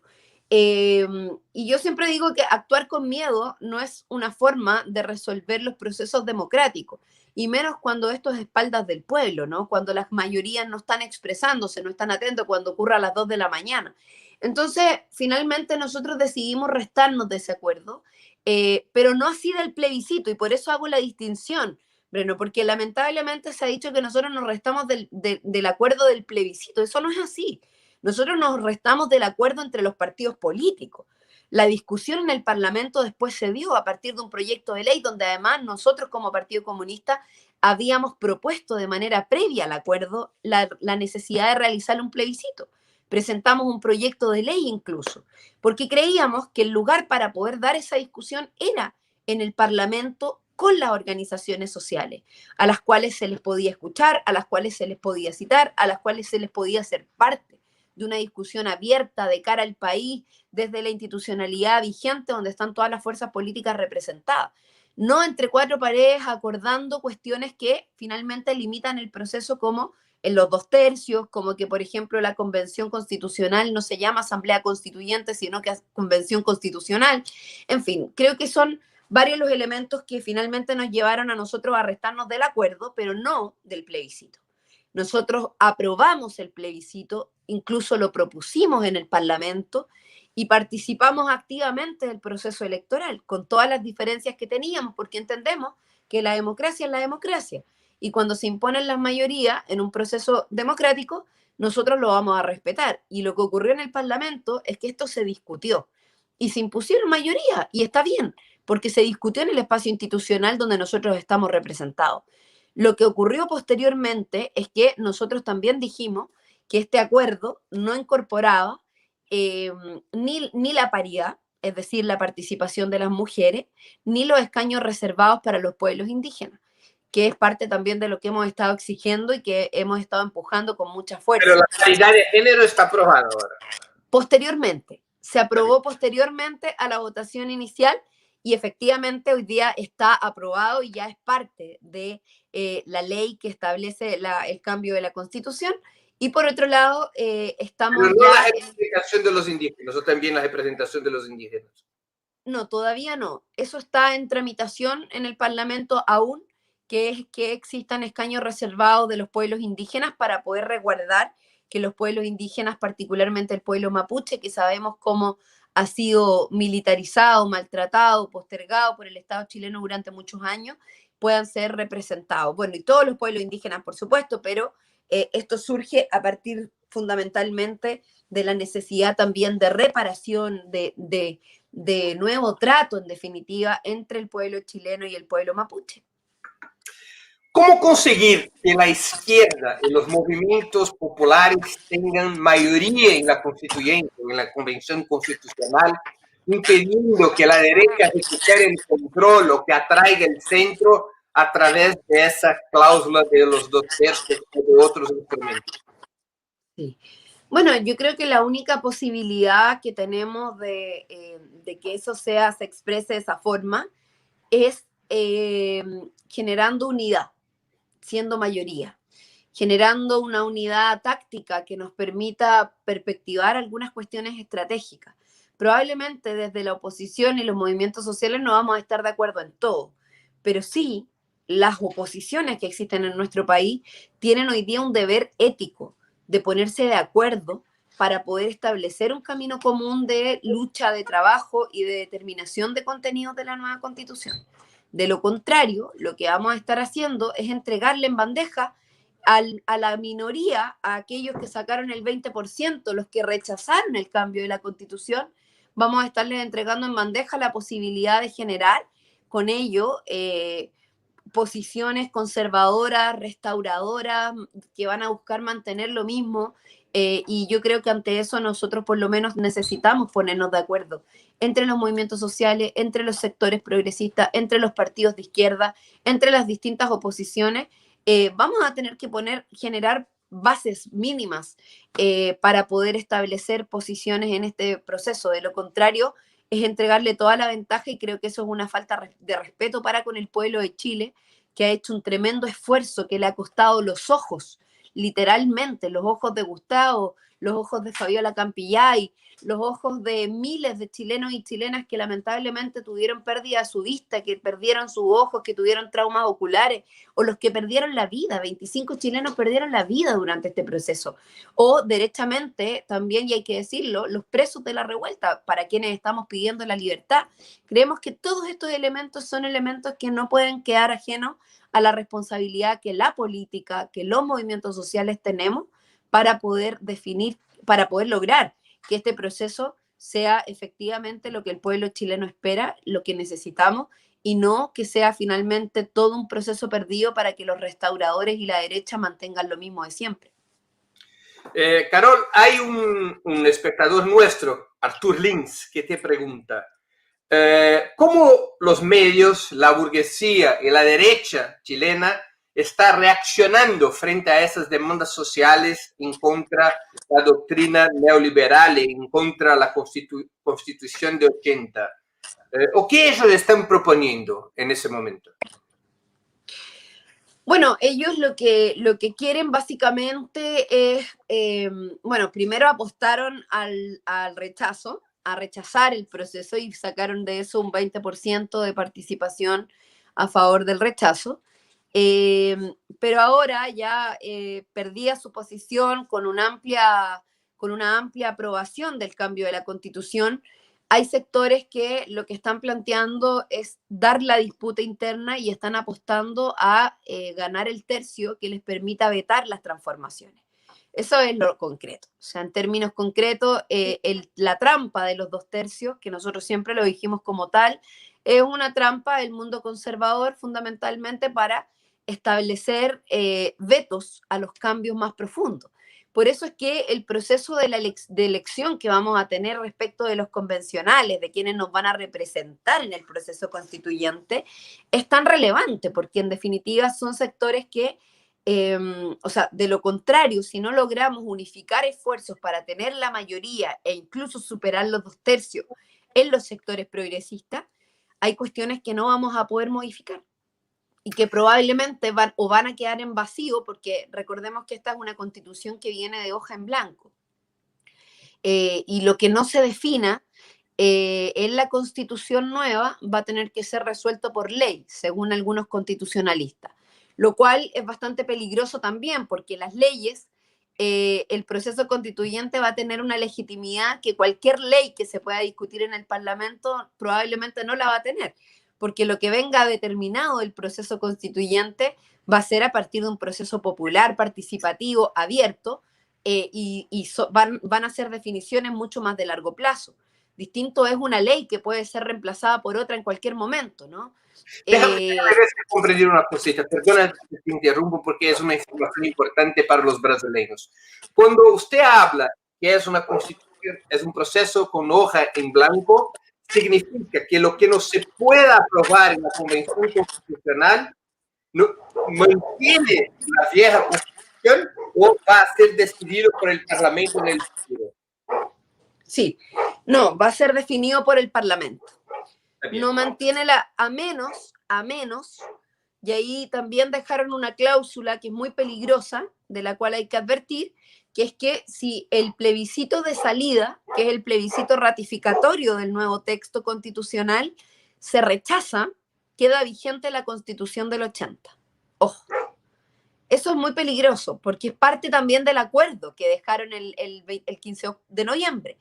Y yo siempre digo que actuar con miedo no es una forma de resolver los procesos democráticos, y menos cuando esto es a espaldas del pueblo, ¿no? Cuando las mayorías no están expresándose, no están atentos, cuando ocurra a las 2 de la mañana. Entonces, finalmente nosotros decidimos restarnos de ese acuerdo, pero no así del plebiscito, y por eso hago la distinción, Breno, porque lamentablemente se ha dicho que nosotros nos restamos del acuerdo del plebiscito. Eso no es así. Nosotros nos restamos del acuerdo entre los partidos políticos. La discusión en el Parlamento después se dio a partir de un proyecto de ley donde además nosotros como Partido Comunista habíamos propuesto de manera previa al acuerdo la necesidad de realizar un plebiscito. Presentamos un proyecto de ley incluso, porque creíamos que el lugar para poder dar esa discusión era en el Parlamento con las organizaciones sociales, a las cuales se les podía escuchar, a las cuales se les podía citar, a las cuales se les podía hacer parte de una discusión abierta de cara al país desde la institucionalidad vigente donde están todas las fuerzas políticas representadas. No entre cuatro paredes acordando cuestiones que finalmente limitan el proceso como en los 2/3, como que, por ejemplo, la convención constitucional no se llama asamblea constituyente, sino que es convención constitucional. En fin, creo que son varios los elementos que finalmente nos llevaron a nosotros a restarnos del acuerdo, pero no del plebiscito. Nosotros aprobamos el plebiscito, incluso lo propusimos en el Parlamento y participamos activamente del proceso electoral, con todas las diferencias que teníamos, porque entendemos que la democracia es la democracia. Y cuando se imponen las mayorías en un proceso democrático, nosotros lo vamos a respetar. Y lo que ocurrió en el Parlamento es que esto se discutió y se impusieron mayorías, y está bien, porque se discutió en el espacio institucional donde nosotros estamos representados. Lo que ocurrió posteriormente es que nosotros también dijimos que este acuerdo no incorporaba ni la paridad, es decir, la participación de las mujeres, ni los escaños reservados para los pueblos indígenas, que es parte también de lo que hemos estado exigiendo y que hemos estado empujando con mucha fuerza. Pero la paridad de género está aprobada ahora. Posteriormente, se aprobó posteriormente a la votación inicial y efectivamente hoy día está aprobado y ya es parte de la ley que establece el cambio de la Constitución. Y por otro lado, estamos pero no ya... la representación de los indígenas, o también la representación de los indígenas. No, todavía no. Eso está en tramitación en el Parlamento aún, que es que existan escaños reservados de los pueblos indígenas para poder resguardar que los pueblos indígenas, particularmente el pueblo mapuche, que sabemos cómo ha sido militarizado, maltratado, postergado por el Estado chileno durante muchos años, puedan ser representados. Bueno, y todos los pueblos indígenas, por supuesto, pero esto surge a partir fundamentalmente de la necesidad también de reparación, de nuevo trato, en definitiva, entre el pueblo chileno y el pueblo mapuche. ¿Cómo conseguir que la izquierda y los movimientos populares tengan mayoría en la constituyente, en la convención constitucional, impidiendo que la derecha recupere el control o que atraiga el centro a través de esa cláusula de los 2/3 o de otros instrumentos? Sí. Bueno, yo creo que la única posibilidad que tenemos de que eso se exprese de esa forma es generando unidad, siendo mayoría, generando una unidad táctica que nos permita perspectivar algunas cuestiones estratégicas. Probablemente desde la oposición y los movimientos sociales no vamos a estar de acuerdo en todo, pero sí las oposiciones que existen en nuestro país tienen hoy día un deber ético de ponerse de acuerdo para poder establecer un camino común de lucha, de trabajo y de determinación de contenidos de la nueva Constitución. De lo contrario, lo que vamos a estar haciendo es entregarle en bandeja a la minoría, a aquellos que sacaron el 20%, los que rechazaron el cambio de la Constitución, vamos a estarles entregando en bandeja la posibilidad de generar con ello posiciones conservadoras, restauradoras, que van a buscar mantener lo mismo, y yo creo que ante eso nosotros por lo menos necesitamos ponernos de acuerdo entre los movimientos sociales, entre los sectores progresistas, entre los partidos de izquierda, entre las distintas oposiciones. Vamos a tener que generar bases mínimas para poder establecer posiciones en este proceso. De lo contrario, es entregarle toda la ventaja, y creo que eso es una falta de respeto para con el pueblo de Chile, que ha hecho un tremendo esfuerzo, que le ha costado los ojos, literalmente, los ojos de Gustavo, los ojos de Fabiola Campillay, los ojos de miles de chilenos y chilenas que lamentablemente tuvieron pérdida de su vista, que perdieron sus ojos, que tuvieron traumas oculares, o los que perdieron la vida. 25 chilenos perdieron la vida durante este proceso. O derechamente, también, y hay que decirlo, los presos de la revuelta, para quienes estamos pidiendo la libertad. Creemos que todos estos elementos son elementos que no pueden quedar ajenos a la responsabilidad que la política, que los movimientos sociales tenemos para poder definir, para poder lograr que este proceso sea efectivamente lo que el pueblo chileno espera, lo que necesitamos, y no que sea finalmente todo un proceso perdido para que los restauradores y la derecha mantengan lo mismo de siempre. Carol, hay un espectador nuestro, Artur Lins, que te pregunta, ¿cómo los medios, la burguesía y la derecha chilena está reaccionando frente a esas demandas sociales en contra de la doctrina neoliberal y en contra de la Constitución de 80? ¿O qué ellos están proponiendo en ese momento? Bueno, ellos lo que quieren básicamente es, bueno, primero apostaron al rechazo, a rechazar el proceso y sacaron de eso un 20% de participación a favor del rechazo. Pero ahora ya perdía su posición con una amplia aprobación del cambio de la Constitución. Hay sectores que lo que están planteando es dar la disputa interna y están apostando a ganar el tercio que les permita vetar las transformaciones. Eso es lo concreto. O sea, en términos concretos, la trampa de los 2/3, que nosotros siempre lo dijimos como tal, es una trampa del mundo conservador fundamentalmente para establecer vetos a los cambios más profundos. Por eso es que el proceso de elección que vamos a tener respecto de los convencionales, de quienes nos van a representar en el proceso constituyente, es tan relevante, porque en definitiva son sectores que, o sea, de lo contrario, si no logramos unificar esfuerzos para tener la mayoría e incluso superar los 2/3 en los sectores progresistas, hay cuestiones que no vamos a poder modificar y que probablemente van a quedar en vacío, porque recordemos que esta es una constitución que viene de hoja en blanco. Y lo que no se defina en la constitución nueva va a tener que ser resuelto por ley, según algunos constitucionalistas, lo cual es bastante peligroso también, porque las leyes, el proceso constituyente va a tener una legitimidad que cualquier ley que se pueda discutir en el Parlamento probablemente no la va a tener, porque lo que venga determinado del proceso constituyente va a ser a partir de un proceso popular, participativo, abierto, van a ser definiciones mucho más de largo plazo. Distinto es una ley que puede ser reemplazada por otra en cualquier momento, ¿no? Déjame comprender una cosita, perdona que te interrumpo porque es una información importante para los brasileños. Cuando usted habla que es una constitución, es un proceso con hoja en blanco, significa que lo que no se pueda aprobar en la Convención Constitucional no, mantiene la vieja Constitución o va a ser decidido por el Parlamento en el futuro. Sí, no, va a ser definido por el Parlamento. No mantiene a menos, y ahí también dejaron una cláusula que es muy peligrosa, de la cual hay que advertir, que es que si el plebiscito de salida, que es el plebiscito ratificatorio del nuevo texto constitucional, se rechaza, queda vigente la Constitución del 80. Ojo. Eso es muy peligroso, porque es parte también del acuerdo que dejaron el 15 de noviembre.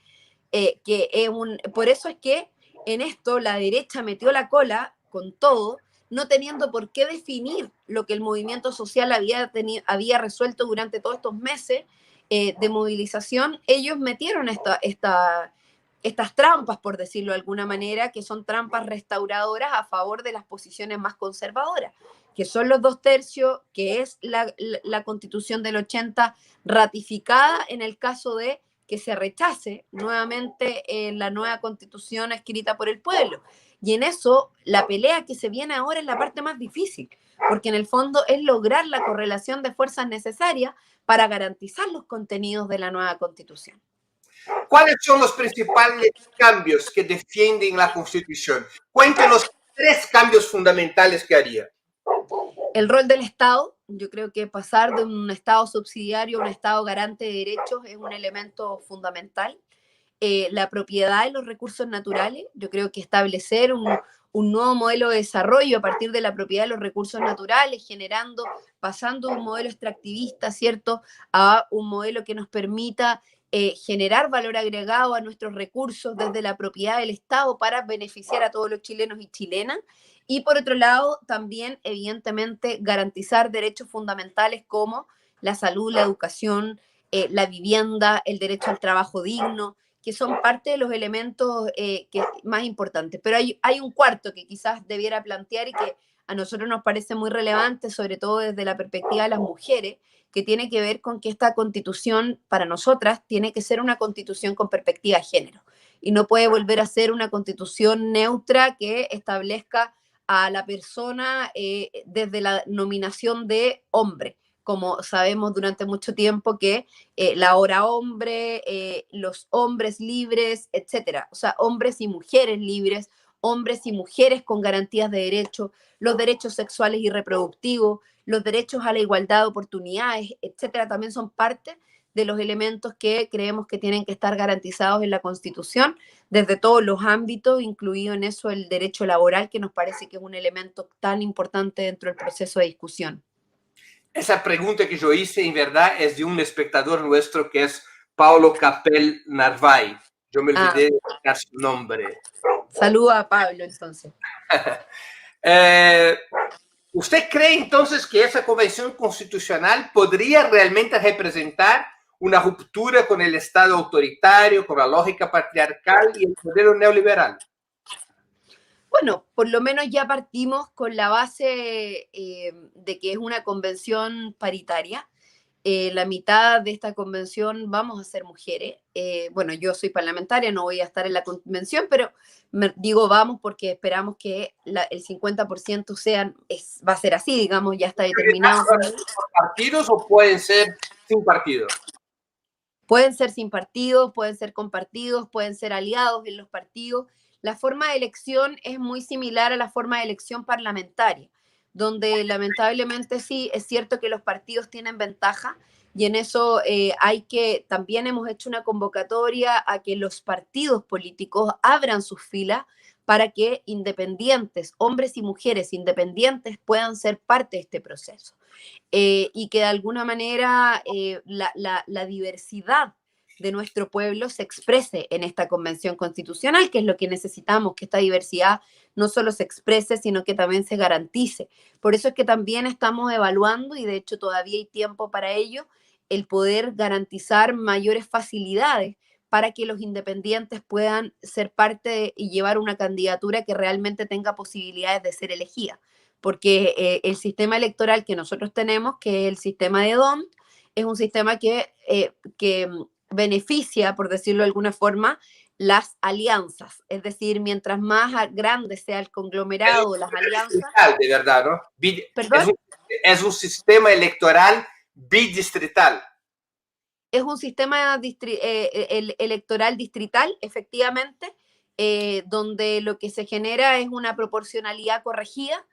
Por eso es que en esto la derecha metió la cola con todo, no teniendo por qué definir lo que el movimiento social había resuelto durante todos estos meses de movilización. Ellos metieron estas trampas, por decirlo de alguna manera, que son trampas restauradoras a favor de las posiciones más conservadoras, que son los 2/3, que es la Constitución del 80 ratificada en el caso de que se rechace nuevamente la nueva Constitución escrita por el pueblo. Y en eso, la pelea que se viene ahora es la parte más difícil, porque en el fondo es lograr la correlación de fuerzas necesarias para garantizar los contenidos de la nueva Constitución. ¿Cuáles son los principales cambios que defienden la Constitución? Cuéntenos 3 cambios fundamentales que haría. El rol del Estado, yo creo que pasar de un Estado subsidiario a un Estado garante de derechos es un elemento fundamental. La propiedad de los recursos naturales, yo creo que establecer un nuevo modelo de desarrollo a partir de la propiedad de los recursos naturales, pasando de un modelo extractivista, ¿cierto?, a un modelo que nos permita generar valor agregado a nuestros recursos desde la propiedad del Estado para beneficiar a todos los chilenos y chilenas. Y por otro lado, también, evidentemente, garantizar derechos fundamentales como la salud, la educación, la vivienda, el derecho al trabajo digno, que son parte de los elementos más importantes. Pero hay un cuarto que quizás debiera plantear y que a nosotros nos parece muy relevante, sobre todo desde la perspectiva de las mujeres, que tiene que ver con que esta constitución para nosotras tiene que ser una constitución con perspectiva de género y no puede volver a ser una constitución neutra que establezca a la persona desde la nominación de hombre, como sabemos durante mucho tiempo que la hora hombre, los hombres libres, etcétera, o sea, hombres y mujeres libres, hombres y mujeres con garantías de derechos, los derechos sexuales y reproductivos, los derechos a la igualdad de oportunidades, etcétera, también son parte de los elementos que creemos que tienen que estar garantizados en la Constitución desde todos los ámbitos, incluido en eso el derecho laboral, que nos parece que es un elemento tan importante dentro del proceso de discusión. Esa pregunta que yo hice, en verdad, es de un espectador nuestro que es Paulo Capel Narvay. Yo me olvidé de sacar su nombre. Saluda a Pablo, entonces. ¿Usted cree entonces que esa convención constitucional podría realmente representar una ruptura con el Estado autoritario, con la lógica patriarcal y el modelo neoliberal? Bueno, por lo menos ya partimos con la base de que es una convención paritaria. La mitad de esta convención vamos a ser mujeres. Bueno, yo soy parlamentaria, no voy a estar en la convención, pero digo vamos porque esperamos que el 50% va a ser así, digamos, ya está determinado. ¿Por partidos o pueden ser sin partido? Pueden ser sin partidos, pueden ser con partidos, pueden ser aliados en los partidos. La forma de elección es muy similar a la forma de elección parlamentaria, donde lamentablemente sí, es cierto que los partidos tienen ventaja y en eso también hemos hecho una convocatoria a que los partidos políticos abran sus filas para que independientes, hombres y mujeres independientes, puedan ser parte de este proceso. Y que de alguna manera la diversidad de nuestro pueblo se exprese en esta convención constitucional, que es lo que necesitamos, que esta diversidad no solo se exprese, sino que también se garantice. Por eso es que también estamos evaluando, y de hecho todavía hay tiempo para ello, el poder garantizar mayores facilidades para que los independientes puedan ser parte y llevar una candidatura que realmente tenga posibilidades de ser elegida. Porque el sistema electoral que nosotros tenemos, que es el sistema de DONT, es un sistema que beneficia, por decirlo de alguna forma, las alianzas. Es decir, mientras más grande sea el conglomerado, las alianzas... De verdad, ¿no? ¿Perdón? Es un sistema electoral bidistrital. Es un sistema electoral distrital, efectivamente, donde lo que se genera es una proporcionalidad corregida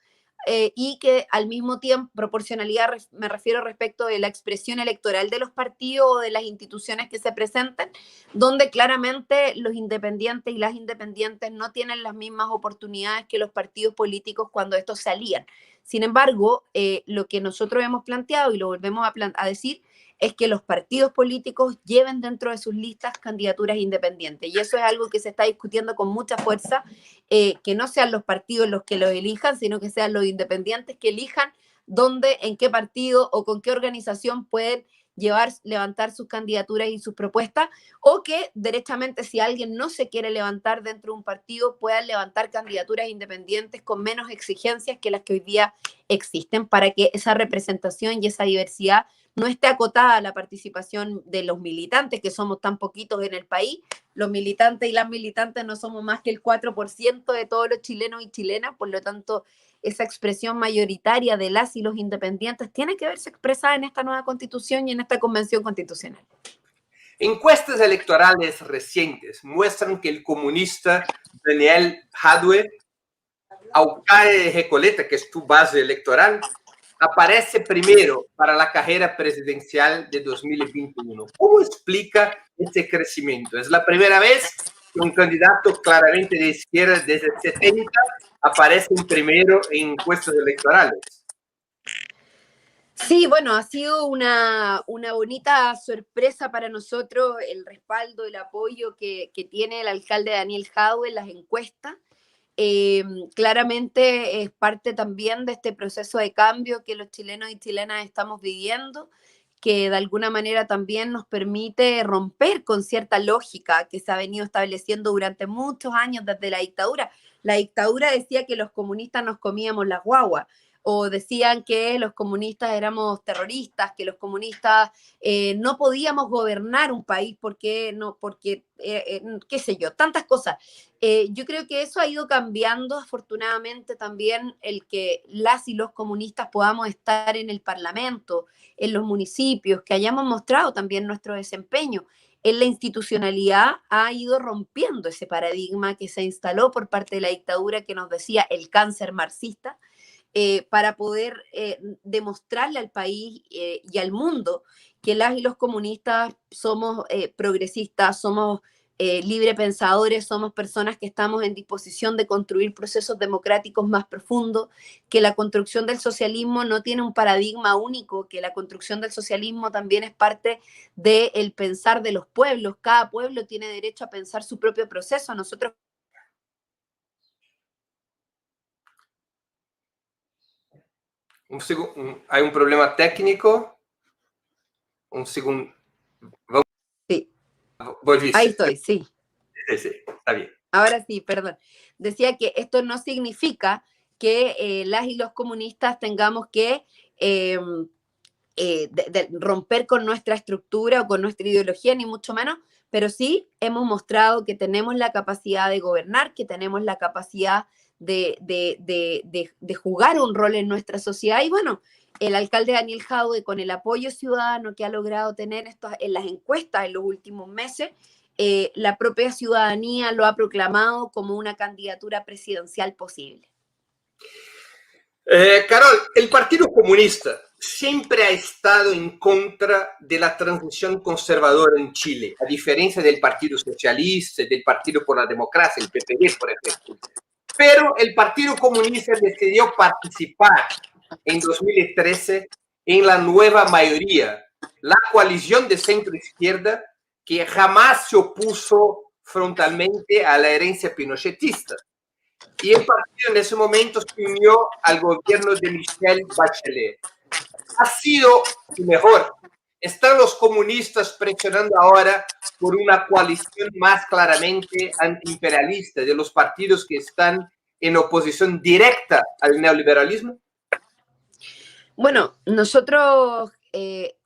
y que al mismo tiempo, proporcionalidad me refiero respecto de la expresión electoral de los partidos o de las instituciones que se presenten, donde claramente los independientes y las independientes no tienen las mismas oportunidades que los partidos políticos cuando estos se alían. Sin embargo, lo que nosotros hemos planteado y lo volvemos a decir es que los partidos políticos lleven dentro de sus listas candidaturas independientes. Y eso es algo que se está discutiendo con mucha fuerza, que no sean los partidos los que los elijan, sino que sean los independientes que elijan dónde, en qué partido o con qué organización pueden levantar sus candidaturas y sus propuestas, o que derechamente si alguien no se quiere levantar dentro de un partido, puedan levantar candidaturas independientes con menos exigencias que las que hoy día existen para que esa representación y esa diversidad no esté acotada a la participación de los militantes, que somos tan poquitos en el país. Los militantes y las militantes no somos más que el 4% de todos los chilenos y chilenas, por lo tanto, esa expresión mayoritaria de las y los independientes tiene que verse expresada en esta nueva constitución y en esta convención constitucional. Encuestas electorales recientes muestran que el comunista Daniel Jadwe, alcalde de Recoleta, que es tu base electoral, aparece primero para la carrera presidencial de 2021. ¿Cómo explica ese crecimiento? Es la primera vez que un candidato claramente de izquierda desde 70 aparece primero en encuestas electorales. Sí, bueno, ha sido una bonita sorpresa para nosotros el respaldo, el apoyo que tiene el alcalde Daniel Jadwe en las encuestas. Claramente es parte también de este proceso de cambio que los chilenos y chilenas estamos viviendo, que de alguna manera también nos permite romper con cierta lógica que se ha venido estableciendo durante muchos años desde la dictadura. La dictadura decía que los comunistas nos comíamos las guaguas, o decían que los comunistas éramos terroristas, que los comunistas no podíamos gobernar un país porque qué sé yo, tantas cosas. Yo creo que eso ha ido cambiando, afortunadamente también el que las y los comunistas podamos estar en el Parlamento, en los municipios, que hayamos mostrado también nuestro desempeño en la institucionalidad, ha ido rompiendo ese paradigma que se instaló por parte de la dictadura que nos decía el cáncer marxista, para poder demostrarle al país y al mundo que las y los comunistas somos progresistas, somos librepensadores, somos personas que estamos en disposición de construir procesos democráticos más profundos, que la construcción del socialismo no tiene un paradigma único, que la construcción del socialismo también es parte del pensar de los pueblos. Cada pueblo tiene derecho a pensar su propio proceso. Nosotros hay un problema técnico. Un segundo. sí. Volviste. Ahí estoy, sí. Sí, está bien. Ahora sí, perdón. Decía que esto no significa que las y los comunistas tengamos que romper con nuestra estructura o con nuestra ideología, ni mucho menos, pero sí hemos mostrado que tenemos la capacidad de gobernar, que tenemos la capacidad de jugar un rol en nuestra sociedad. Y bueno, el alcalde Daniel Jadue, con el apoyo ciudadano que ha logrado tener en las encuestas en los últimos meses, la propia ciudadanía lo ha proclamado como una candidatura presidencial posible. Carol, el Partido Comunista siempre ha estado en contra de la transición conservadora en Chile, a diferencia del Partido Socialista, del Partido por la Democracia, el PPD, por ejemplo. Pero el Partido Comunista decidió participar en 2013 en la nueva mayoría, la coalición de centro-izquierda, que jamás se opuso frontalmente a la herencia pinochetista. Y el partido en ese momento se unió al gobierno de Michelle Bachelet. Ha sido mejor. Están los comunistas presionando ahora por una coalición más claramente antiimperialista de los partidos que están en oposición directa al neoliberalismo. Bueno, nosotros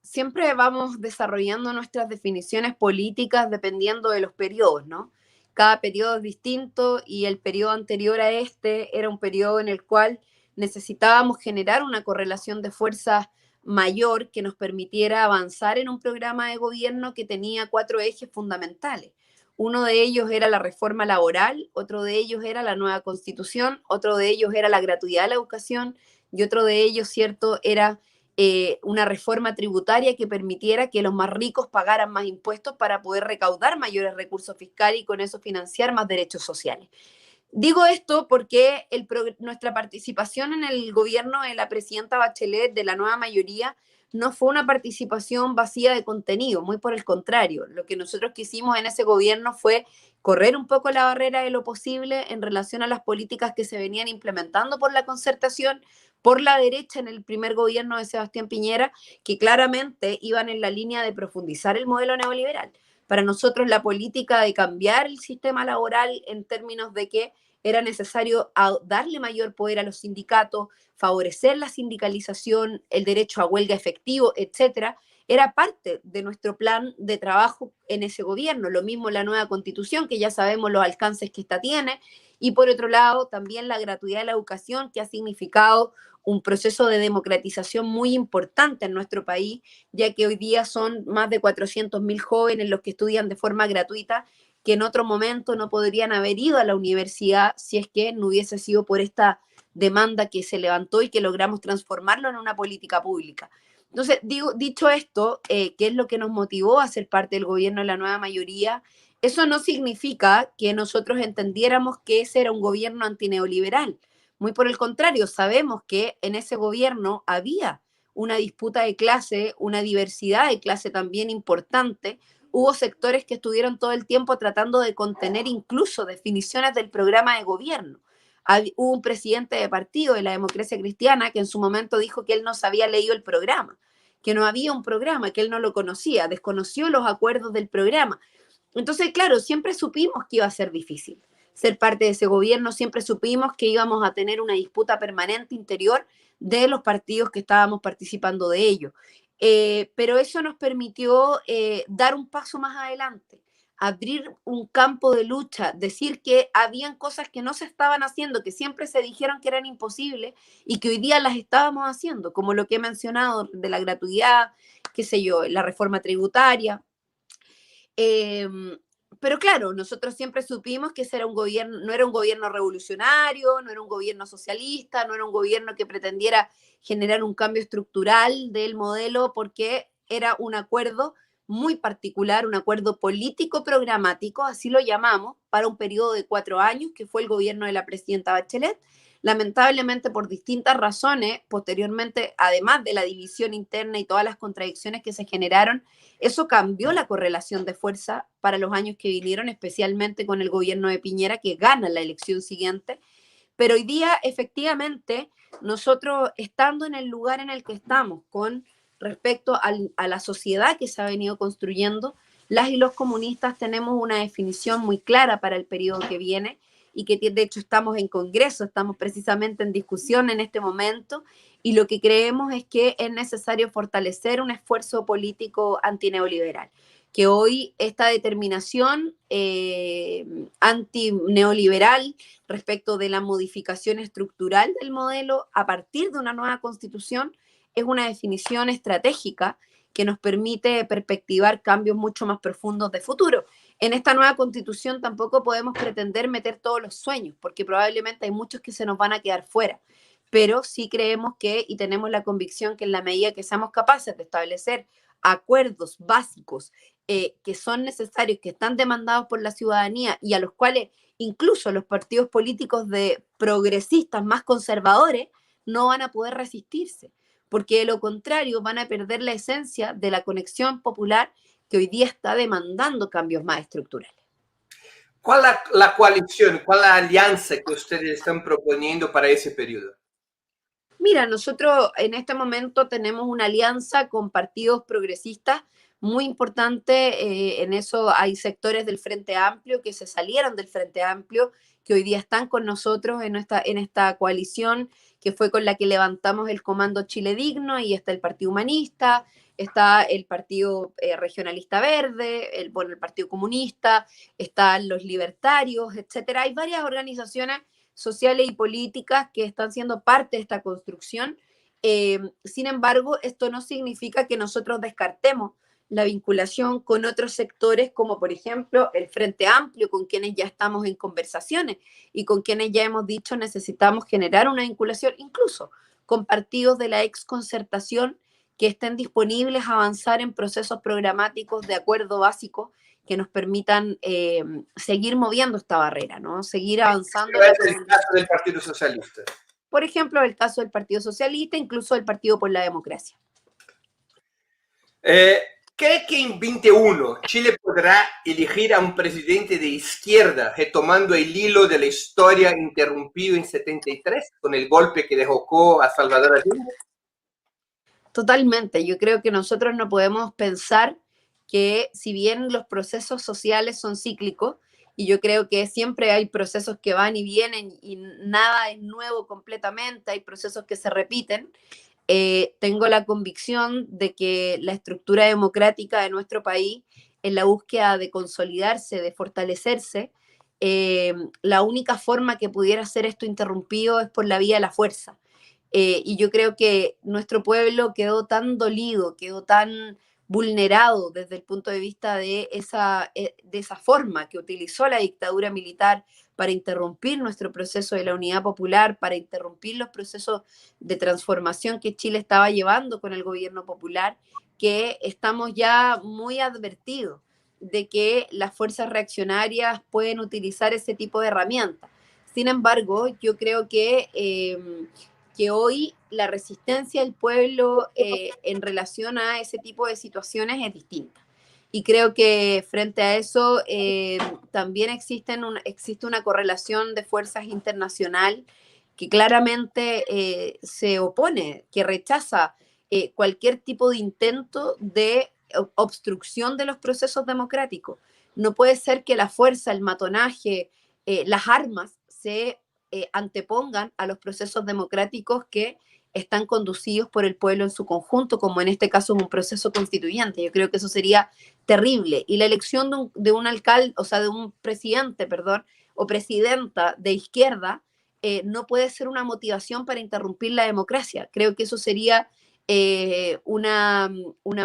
siempre vamos desarrollando nuestras definiciones políticas dependiendo de los periodos, ¿no? Cada periodo es distinto y el periodo anterior a este era un periodo en el cual necesitábamos generar una correlación de fuerzas mayor que nos permitiera avanzar en un programa de gobierno que tenía 4 ejes fundamentales. Uno de ellos era la reforma laboral, otro de ellos era la nueva constitución, otro de ellos era la gratuidad de la educación y otro de ellos, cierto, era una reforma tributaria que permitiera que los más ricos pagaran más impuestos para poder recaudar mayores recursos fiscales y con eso financiar más derechos sociales. Digo esto porque nuestra participación en el gobierno de la presidenta Bachelet, de la nueva mayoría, no fue una participación vacía de contenido, muy por el contrario. Lo que nosotros quisimos en ese gobierno fue correr un poco la barrera de lo posible en relación a las políticas que se venían implementando por la concertación, por la derecha en el primer gobierno de Sebastián Piñera, que claramente iban en la línea de profundizar el modelo neoliberal. Para nosotros la política de cambiar el sistema laboral en términos de que era necesario darle mayor poder a los sindicatos, favorecer la sindicalización, el derecho a huelga efectivo, etcétera, era parte de nuestro plan de trabajo en ese gobierno. Lo mismo la nueva constitución, que ya sabemos los alcances que esta tiene, y por otro lado también la gratuidad de la educación, que ha significado un proceso de democratización muy importante en nuestro país, ya que hoy día son más de 400.000 jóvenes los que estudian de forma gratuita, que en otro momento no podrían haber ido a la universidad si es que no hubiese sido por esta demanda que se levantó y que logramos transformarlo en una política pública. Entonces, dicho esto, ¿qué es lo que nos motivó a ser parte del gobierno de la nueva mayoría? Eso no significa que nosotros entendiéramos que ese era un gobierno antineoliberal. Muy por el contrario, sabemos que en ese gobierno había una disputa de clase, una diversidad de clase también importante. Hubo sectores que estuvieron todo el tiempo tratando de contener incluso definiciones del programa de gobierno. Hubo un presidente de partido de la Democracia Cristiana que en su momento dijo que él no se había leído el programa, que no había un programa, que él no lo conocía, desconoció los acuerdos del programa. Entonces, claro, siempre supimos que iba a ser difícil ser parte de ese gobierno, siempre supimos que íbamos a tener una disputa permanente interior de los partidos que estábamos participando de ello. Pero eso nos permitió dar un paso más adelante, abrir un campo de lucha, decir que habían cosas que no se estaban haciendo, que siempre se dijeron que eran imposibles y que hoy día las estábamos haciendo, como lo que he mencionado de la gratuidad, qué sé yo, la reforma tributaria. Eh, pero claro, nosotros siempre supimos que ese era un gobierno, no era un gobierno revolucionario, no era un gobierno socialista, no era un gobierno que pretendiera generar un cambio estructural del modelo, porque era un acuerdo muy particular, un acuerdo político programático, así lo llamamos, para un periodo de 4 años, que fue el gobierno de la presidenta Bachelet. Lamentablemente, por distintas razones, posteriormente, además de la división interna y todas las contradicciones que se generaron, eso cambió la correlación de fuerza para los años que vinieron, especialmente con el gobierno de Piñera, que gana la elección siguiente. Pero hoy día, efectivamente, nosotros estando en el lugar en el que estamos, con respecto a la sociedad que se ha venido construyendo, las y los comunistas tenemos una definición muy clara para el periodo que viene y que de hecho estamos en Congreso, estamos precisamente en discusión en este momento, y lo que creemos es que es necesario fortalecer un esfuerzo político antineoliberal, que hoy esta determinación antineoliberal respecto de la modificación estructural del modelo a partir de una nueva constitución es una definición estratégica que nos permite perspectivar cambios mucho más profundos de futuro. En esta nueva constitución tampoco podemos pretender meter todos los sueños, porque probablemente hay muchos que se nos van a quedar fuera, pero sí creemos que, y tenemos la convicción que en la medida que seamos capaces de establecer acuerdos básicos que son necesarios, que están demandados por la ciudadanía y a los cuales incluso los partidos políticos de progresistas más conservadores no van a poder resistirse, porque de lo contrario van a perder la esencia de la conexión popular que hoy día está demandando cambios más estructurales. ¿Cuál es la coalición, cuál es la alianza que ustedes están proponiendo para ese periodo? Mira, nosotros en este momento tenemos una alianza con partidos progresistas muy importante. En eso hay sectores del Frente Amplio que se salieron del Frente Amplio, que hoy día están con nosotros en esta coalición, que fue con la que levantamos el Comando Chile Digno, y está el Partido Humanista, está el Partido Regionalista Verde, el Partido Comunista, están los Libertarios, etcétera. Hay varias organizaciones sociales y políticas que están siendo parte de esta construcción. Sin embargo, esto no significa que nosotros descartemos la vinculación con otros sectores, como por ejemplo el Frente Amplio, con quienes ya estamos en conversaciones y con quienes ya hemos dicho necesitamos generar una vinculación, incluso con partidos de la exconcertación que estén disponibles a avanzar en procesos programáticos de acuerdo básico que nos permitan seguir moviendo esta barrera, ¿no? Seguir avanzando. Es el caso del Partido Socialista. Por ejemplo, el caso del Partido Socialista, incluso del Partido por la Democracia. ¿Cree que en 21 Chile podrá elegir a un presidente de izquierda, retomando el hilo de la historia interrumpido en 73 con el golpe que dejó a Salvador Allende? Totalmente. Yo creo que nosotros no podemos pensar que, si bien los procesos sociales son cíclicos, y yo creo que siempre hay procesos que van y vienen y nada es nuevo completamente, hay procesos que se repiten, tengo la convicción de que la estructura democrática de nuestro país, en la búsqueda de consolidarse, de fortalecerse, la única forma que pudiera ser esto interrumpido es por la vía de la fuerza. Y yo creo que nuestro pueblo quedó tan dolido, quedó tan vulnerado desde el punto de vista de esa forma que utilizó la dictadura militar para interrumpir nuestro proceso de la unidad popular, para interrumpir los procesos de transformación que Chile estaba llevando con el gobierno popular, que estamos ya muy advertidos de que las fuerzas reaccionarias pueden utilizar ese tipo de herramientas. Sin embargo, yo creo que hoy la resistencia del pueblo en relación a ese tipo de situaciones es distinta. Y creo que frente a eso también existe una correlación de fuerzas internacional que claramente se opone, que rechaza cualquier tipo de intento de obstrucción de los procesos democráticos. No puede ser que la fuerza, el matonaje, las armas se antepongan a los procesos democráticos que están conducidos por el pueblo en su conjunto, como en este caso un proceso constituyente. Yo creo que eso sería terrible. Y la elección de un alcalde, o sea, de un presidente, perdón, o presidenta de izquierda, no puede ser una motivación para interrumpir la democracia. Creo que eso sería una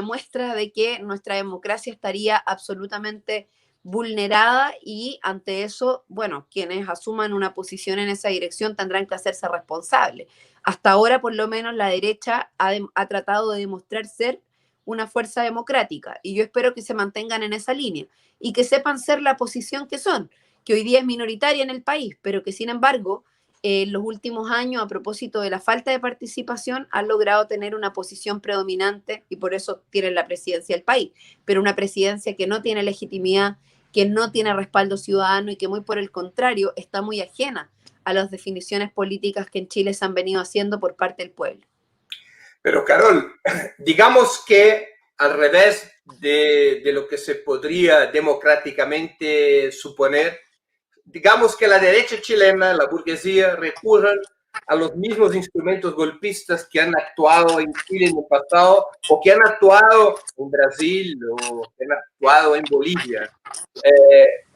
muestra de que nuestra democracia estaría absolutamente vulnerada y ante eso, bueno, quienes asuman una posición en esa dirección tendrán que hacerse responsables. Hasta ahora, por lo menos, la derecha ha tratado de demostrar ser una fuerza democrática y yo espero que se mantengan en esa línea y que sepan ser la posición que son, que hoy día es minoritaria en el país, pero que sin embargo en los últimos años, a propósito de la falta de participación, han logrado tener una posición predominante y por eso tienen la presidencia del país, pero una presidencia que no tiene legitimidad, que no tiene respaldo ciudadano y que muy por el contrario está muy ajena a las definiciones políticas que en Chile se han venido haciendo por parte del pueblo. Pero Carol, digamos que al revés de lo que se podría democráticamente suponer, digamos que la derecha chilena, la burguesía, recurren a los mismos instrumentos golpistas que han actuado en Chile en el pasado o que han actuado en Brasil o que han actuado en Bolivia.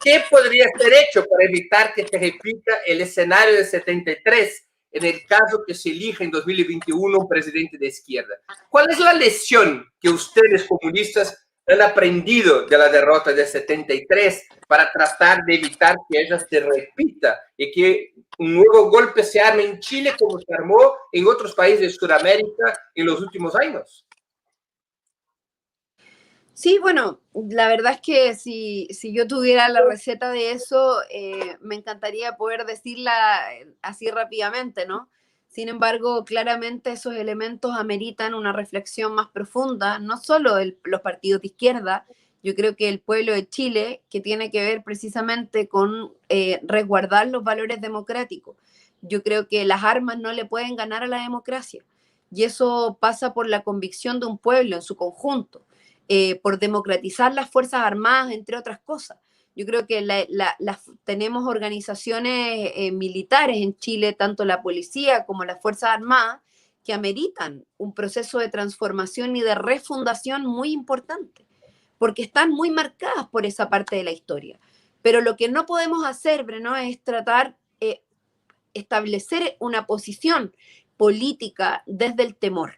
¿Qué podría ser hecho para evitar que se repita el escenario de 73 en el caso que se elija en 2021 un presidente de izquierda? ¿Cuál es la lección que ustedes comunistas han aprendido de la derrota de 73 para tratar de evitar que ella se repita y que un nuevo golpe se arme en Chile como se armó en otros países de Sudamérica en los últimos años? Sí, bueno, la verdad es que si yo tuviera la receta de eso, me encantaría poder decirla así rápidamente, ¿no? Sin embargo, claramente esos elementos ameritan una reflexión más profunda, no solo los partidos de izquierda, yo creo que el pueblo de Chile, que tiene que ver precisamente con resguardar los valores democráticos. Yo creo que las armas no le pueden ganar a la democracia y eso pasa por la convicción de un pueblo en su conjunto. Por democratizar las Fuerzas Armadas, entre otras cosas. Yo creo que tenemos organizaciones militares en Chile, tanto la policía como las Fuerzas Armadas, que ameritan un proceso de transformación y de refundación muy importante, porque están muy marcadas por esa parte de la historia. Pero lo que no podemos hacer, Breno, es tratar establecer una posición política desde el temor.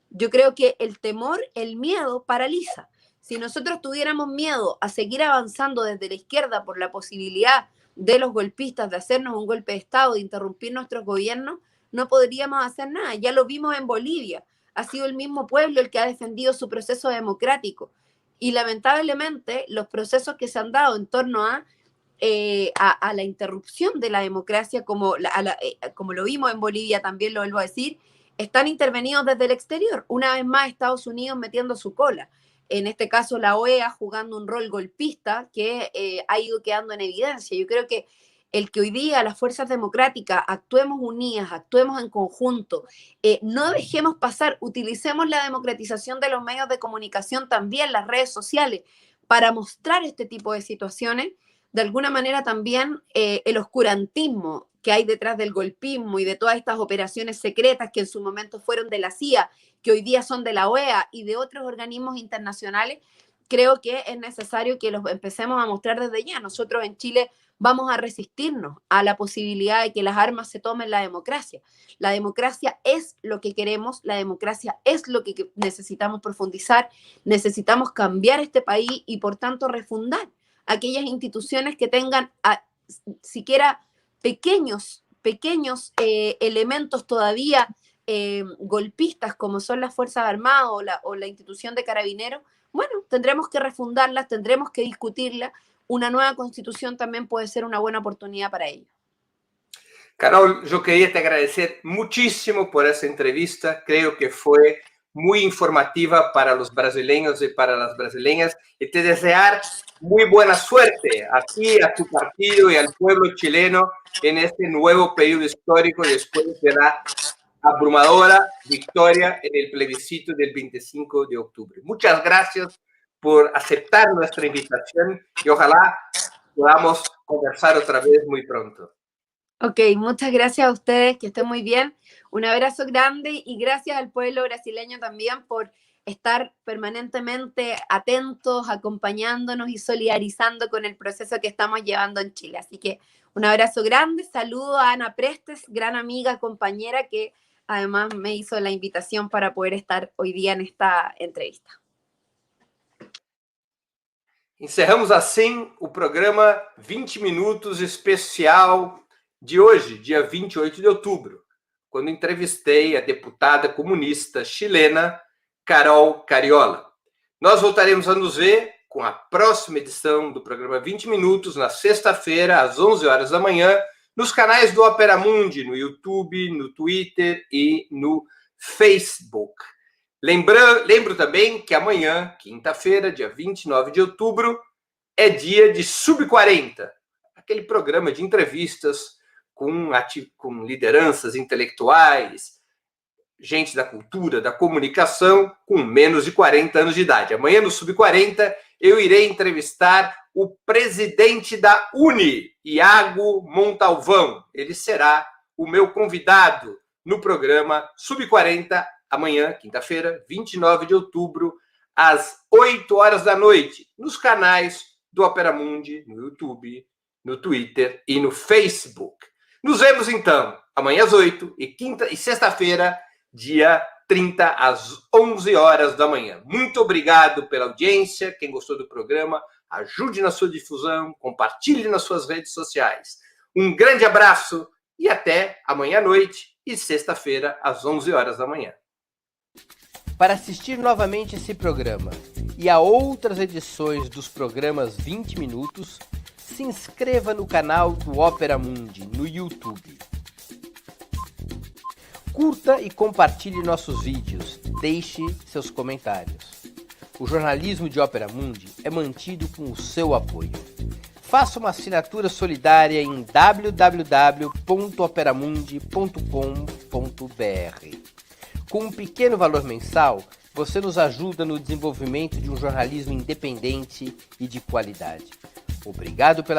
Yo creo que el temor, el miedo paraliza. Si nosotros tuviéramos miedo a seguir avanzando desde la izquierda por la posibilidad de los golpistas de hacernos un golpe de Estado, de interrumpir nuestros gobiernos, no podríamos hacer nada. Ya lo vimos en Bolivia. Ha sido el mismo pueblo el que ha defendido su proceso democrático. Y lamentablemente los procesos que se han dado en torno a la interrupción de la democracia, como lo vimos en Bolivia, también lo vuelvo a decir, están intervenidos desde el exterior. Una vez más, Estados Unidos metiendo su cola. En este caso, la OEA jugando un rol golpista que ha ido quedando en evidencia. Yo creo que el que hoy día las fuerzas democráticas actuemos unidas, actuemos en conjunto, no dejemos pasar, utilicemos la democratización de los medios de comunicación, también las redes sociales, para mostrar este tipo de situaciones. De alguna manera también el oscurantismo que hay detrás del golpismo y de todas estas operaciones secretas que en su momento fueron de la CIA, que hoy día son de la OEA y de otros organismos internacionales, creo que es necesario que los empecemos a mostrar desde ya. Nosotros en Chile vamos a resistirnos a la posibilidad de que las armas se tomen la democracia. La democracia es lo que queremos, la democracia es lo que necesitamos profundizar, necesitamos cambiar este país y por tanto refundar aquellas instituciones que tengan siquiera pequeños elementos todavía golpistas como son las Fuerzas Armadas o la institución de Carabineros. Bueno, tendremos que refundarlas, tendremos que discutirlas. Una nueva constitución también puede ser una buena oportunidad para ello. Carol, yo quería te agradecer muchísimo por esa entrevista. Creo que fue muy informativa para los brasileños y para las brasileñas y te desear muy buena suerte a ti, a tu partido y al pueblo chileno en este nuevo periodo histórico después de la abrumadora victoria en el plebiscito del 25 de octubre. Muchas gracias por aceptar nuestra invitación y ojalá podamos conversar otra vez muy pronto. Ok, muchas gracias a ustedes, que estén muy bien. Un abrazo grande y gracias al pueblo brasileño también por estar permanentemente atentos, acompañándonos y solidarizando con el proceso que estamos llevando en Chile. Así que un abrazo grande, saludo a Ana Prestes, gran amiga, compañera, que además me hizo la invitación para poder estar hoy día en esta entrevista. Encerramos assim o programa 20 Minutos especial de hoje, dia 28 de outubro, quando entrevistei a deputada comunista chilena Carol Cariola. Nós voltaremos a nos ver com a próxima edição do programa 20 Minutos, na sexta-feira, às 11 horas da manhã, nos canais do Opera Mundi, no YouTube, no Twitter e no Facebook. Lembro também que amanhã, quinta-feira, dia 29 de outubro, é dia de Sub-40, aquele programa de entrevistas com lideranças intelectuais, gente da cultura, da comunicação, com menos de 40 anos de idade. Amanhã, no Sub-40, eu irei entrevistar o presidente da UNE, Iago Montalvão. Ele será o meu convidado no programa Sub-40, amanhã, quinta-feira, 29 de outubro, às 8 horas da noite, nos canais do Opera Mundi, no YouTube, no Twitter e no Facebook. Nos vemos, então, amanhã às 8 e sexta-feira, dia 30, às 11 horas da manhã. Muito obrigado pela audiência. Quem gostou do programa, ajude na sua difusão, compartilhe nas suas redes sociais. Um grande abraço e até amanhã à noite e sexta-feira, às 11 horas da manhã. Para assistir novamente esse programa e a outras edições dos programas 20 Minutos, se inscreva no canal do Opera Mundi no YouTube. Curta e compartilhe nossos vídeos, deixe seus comentários. O jornalismo de Opera Mundi é mantido com o seu apoio. Faça uma assinatura solidária em www.operamundi.com.br. Com um pequeno valor mensal, você nos ajuda no desenvolvimento de um jornalismo independente e de qualidade. Obrigado pela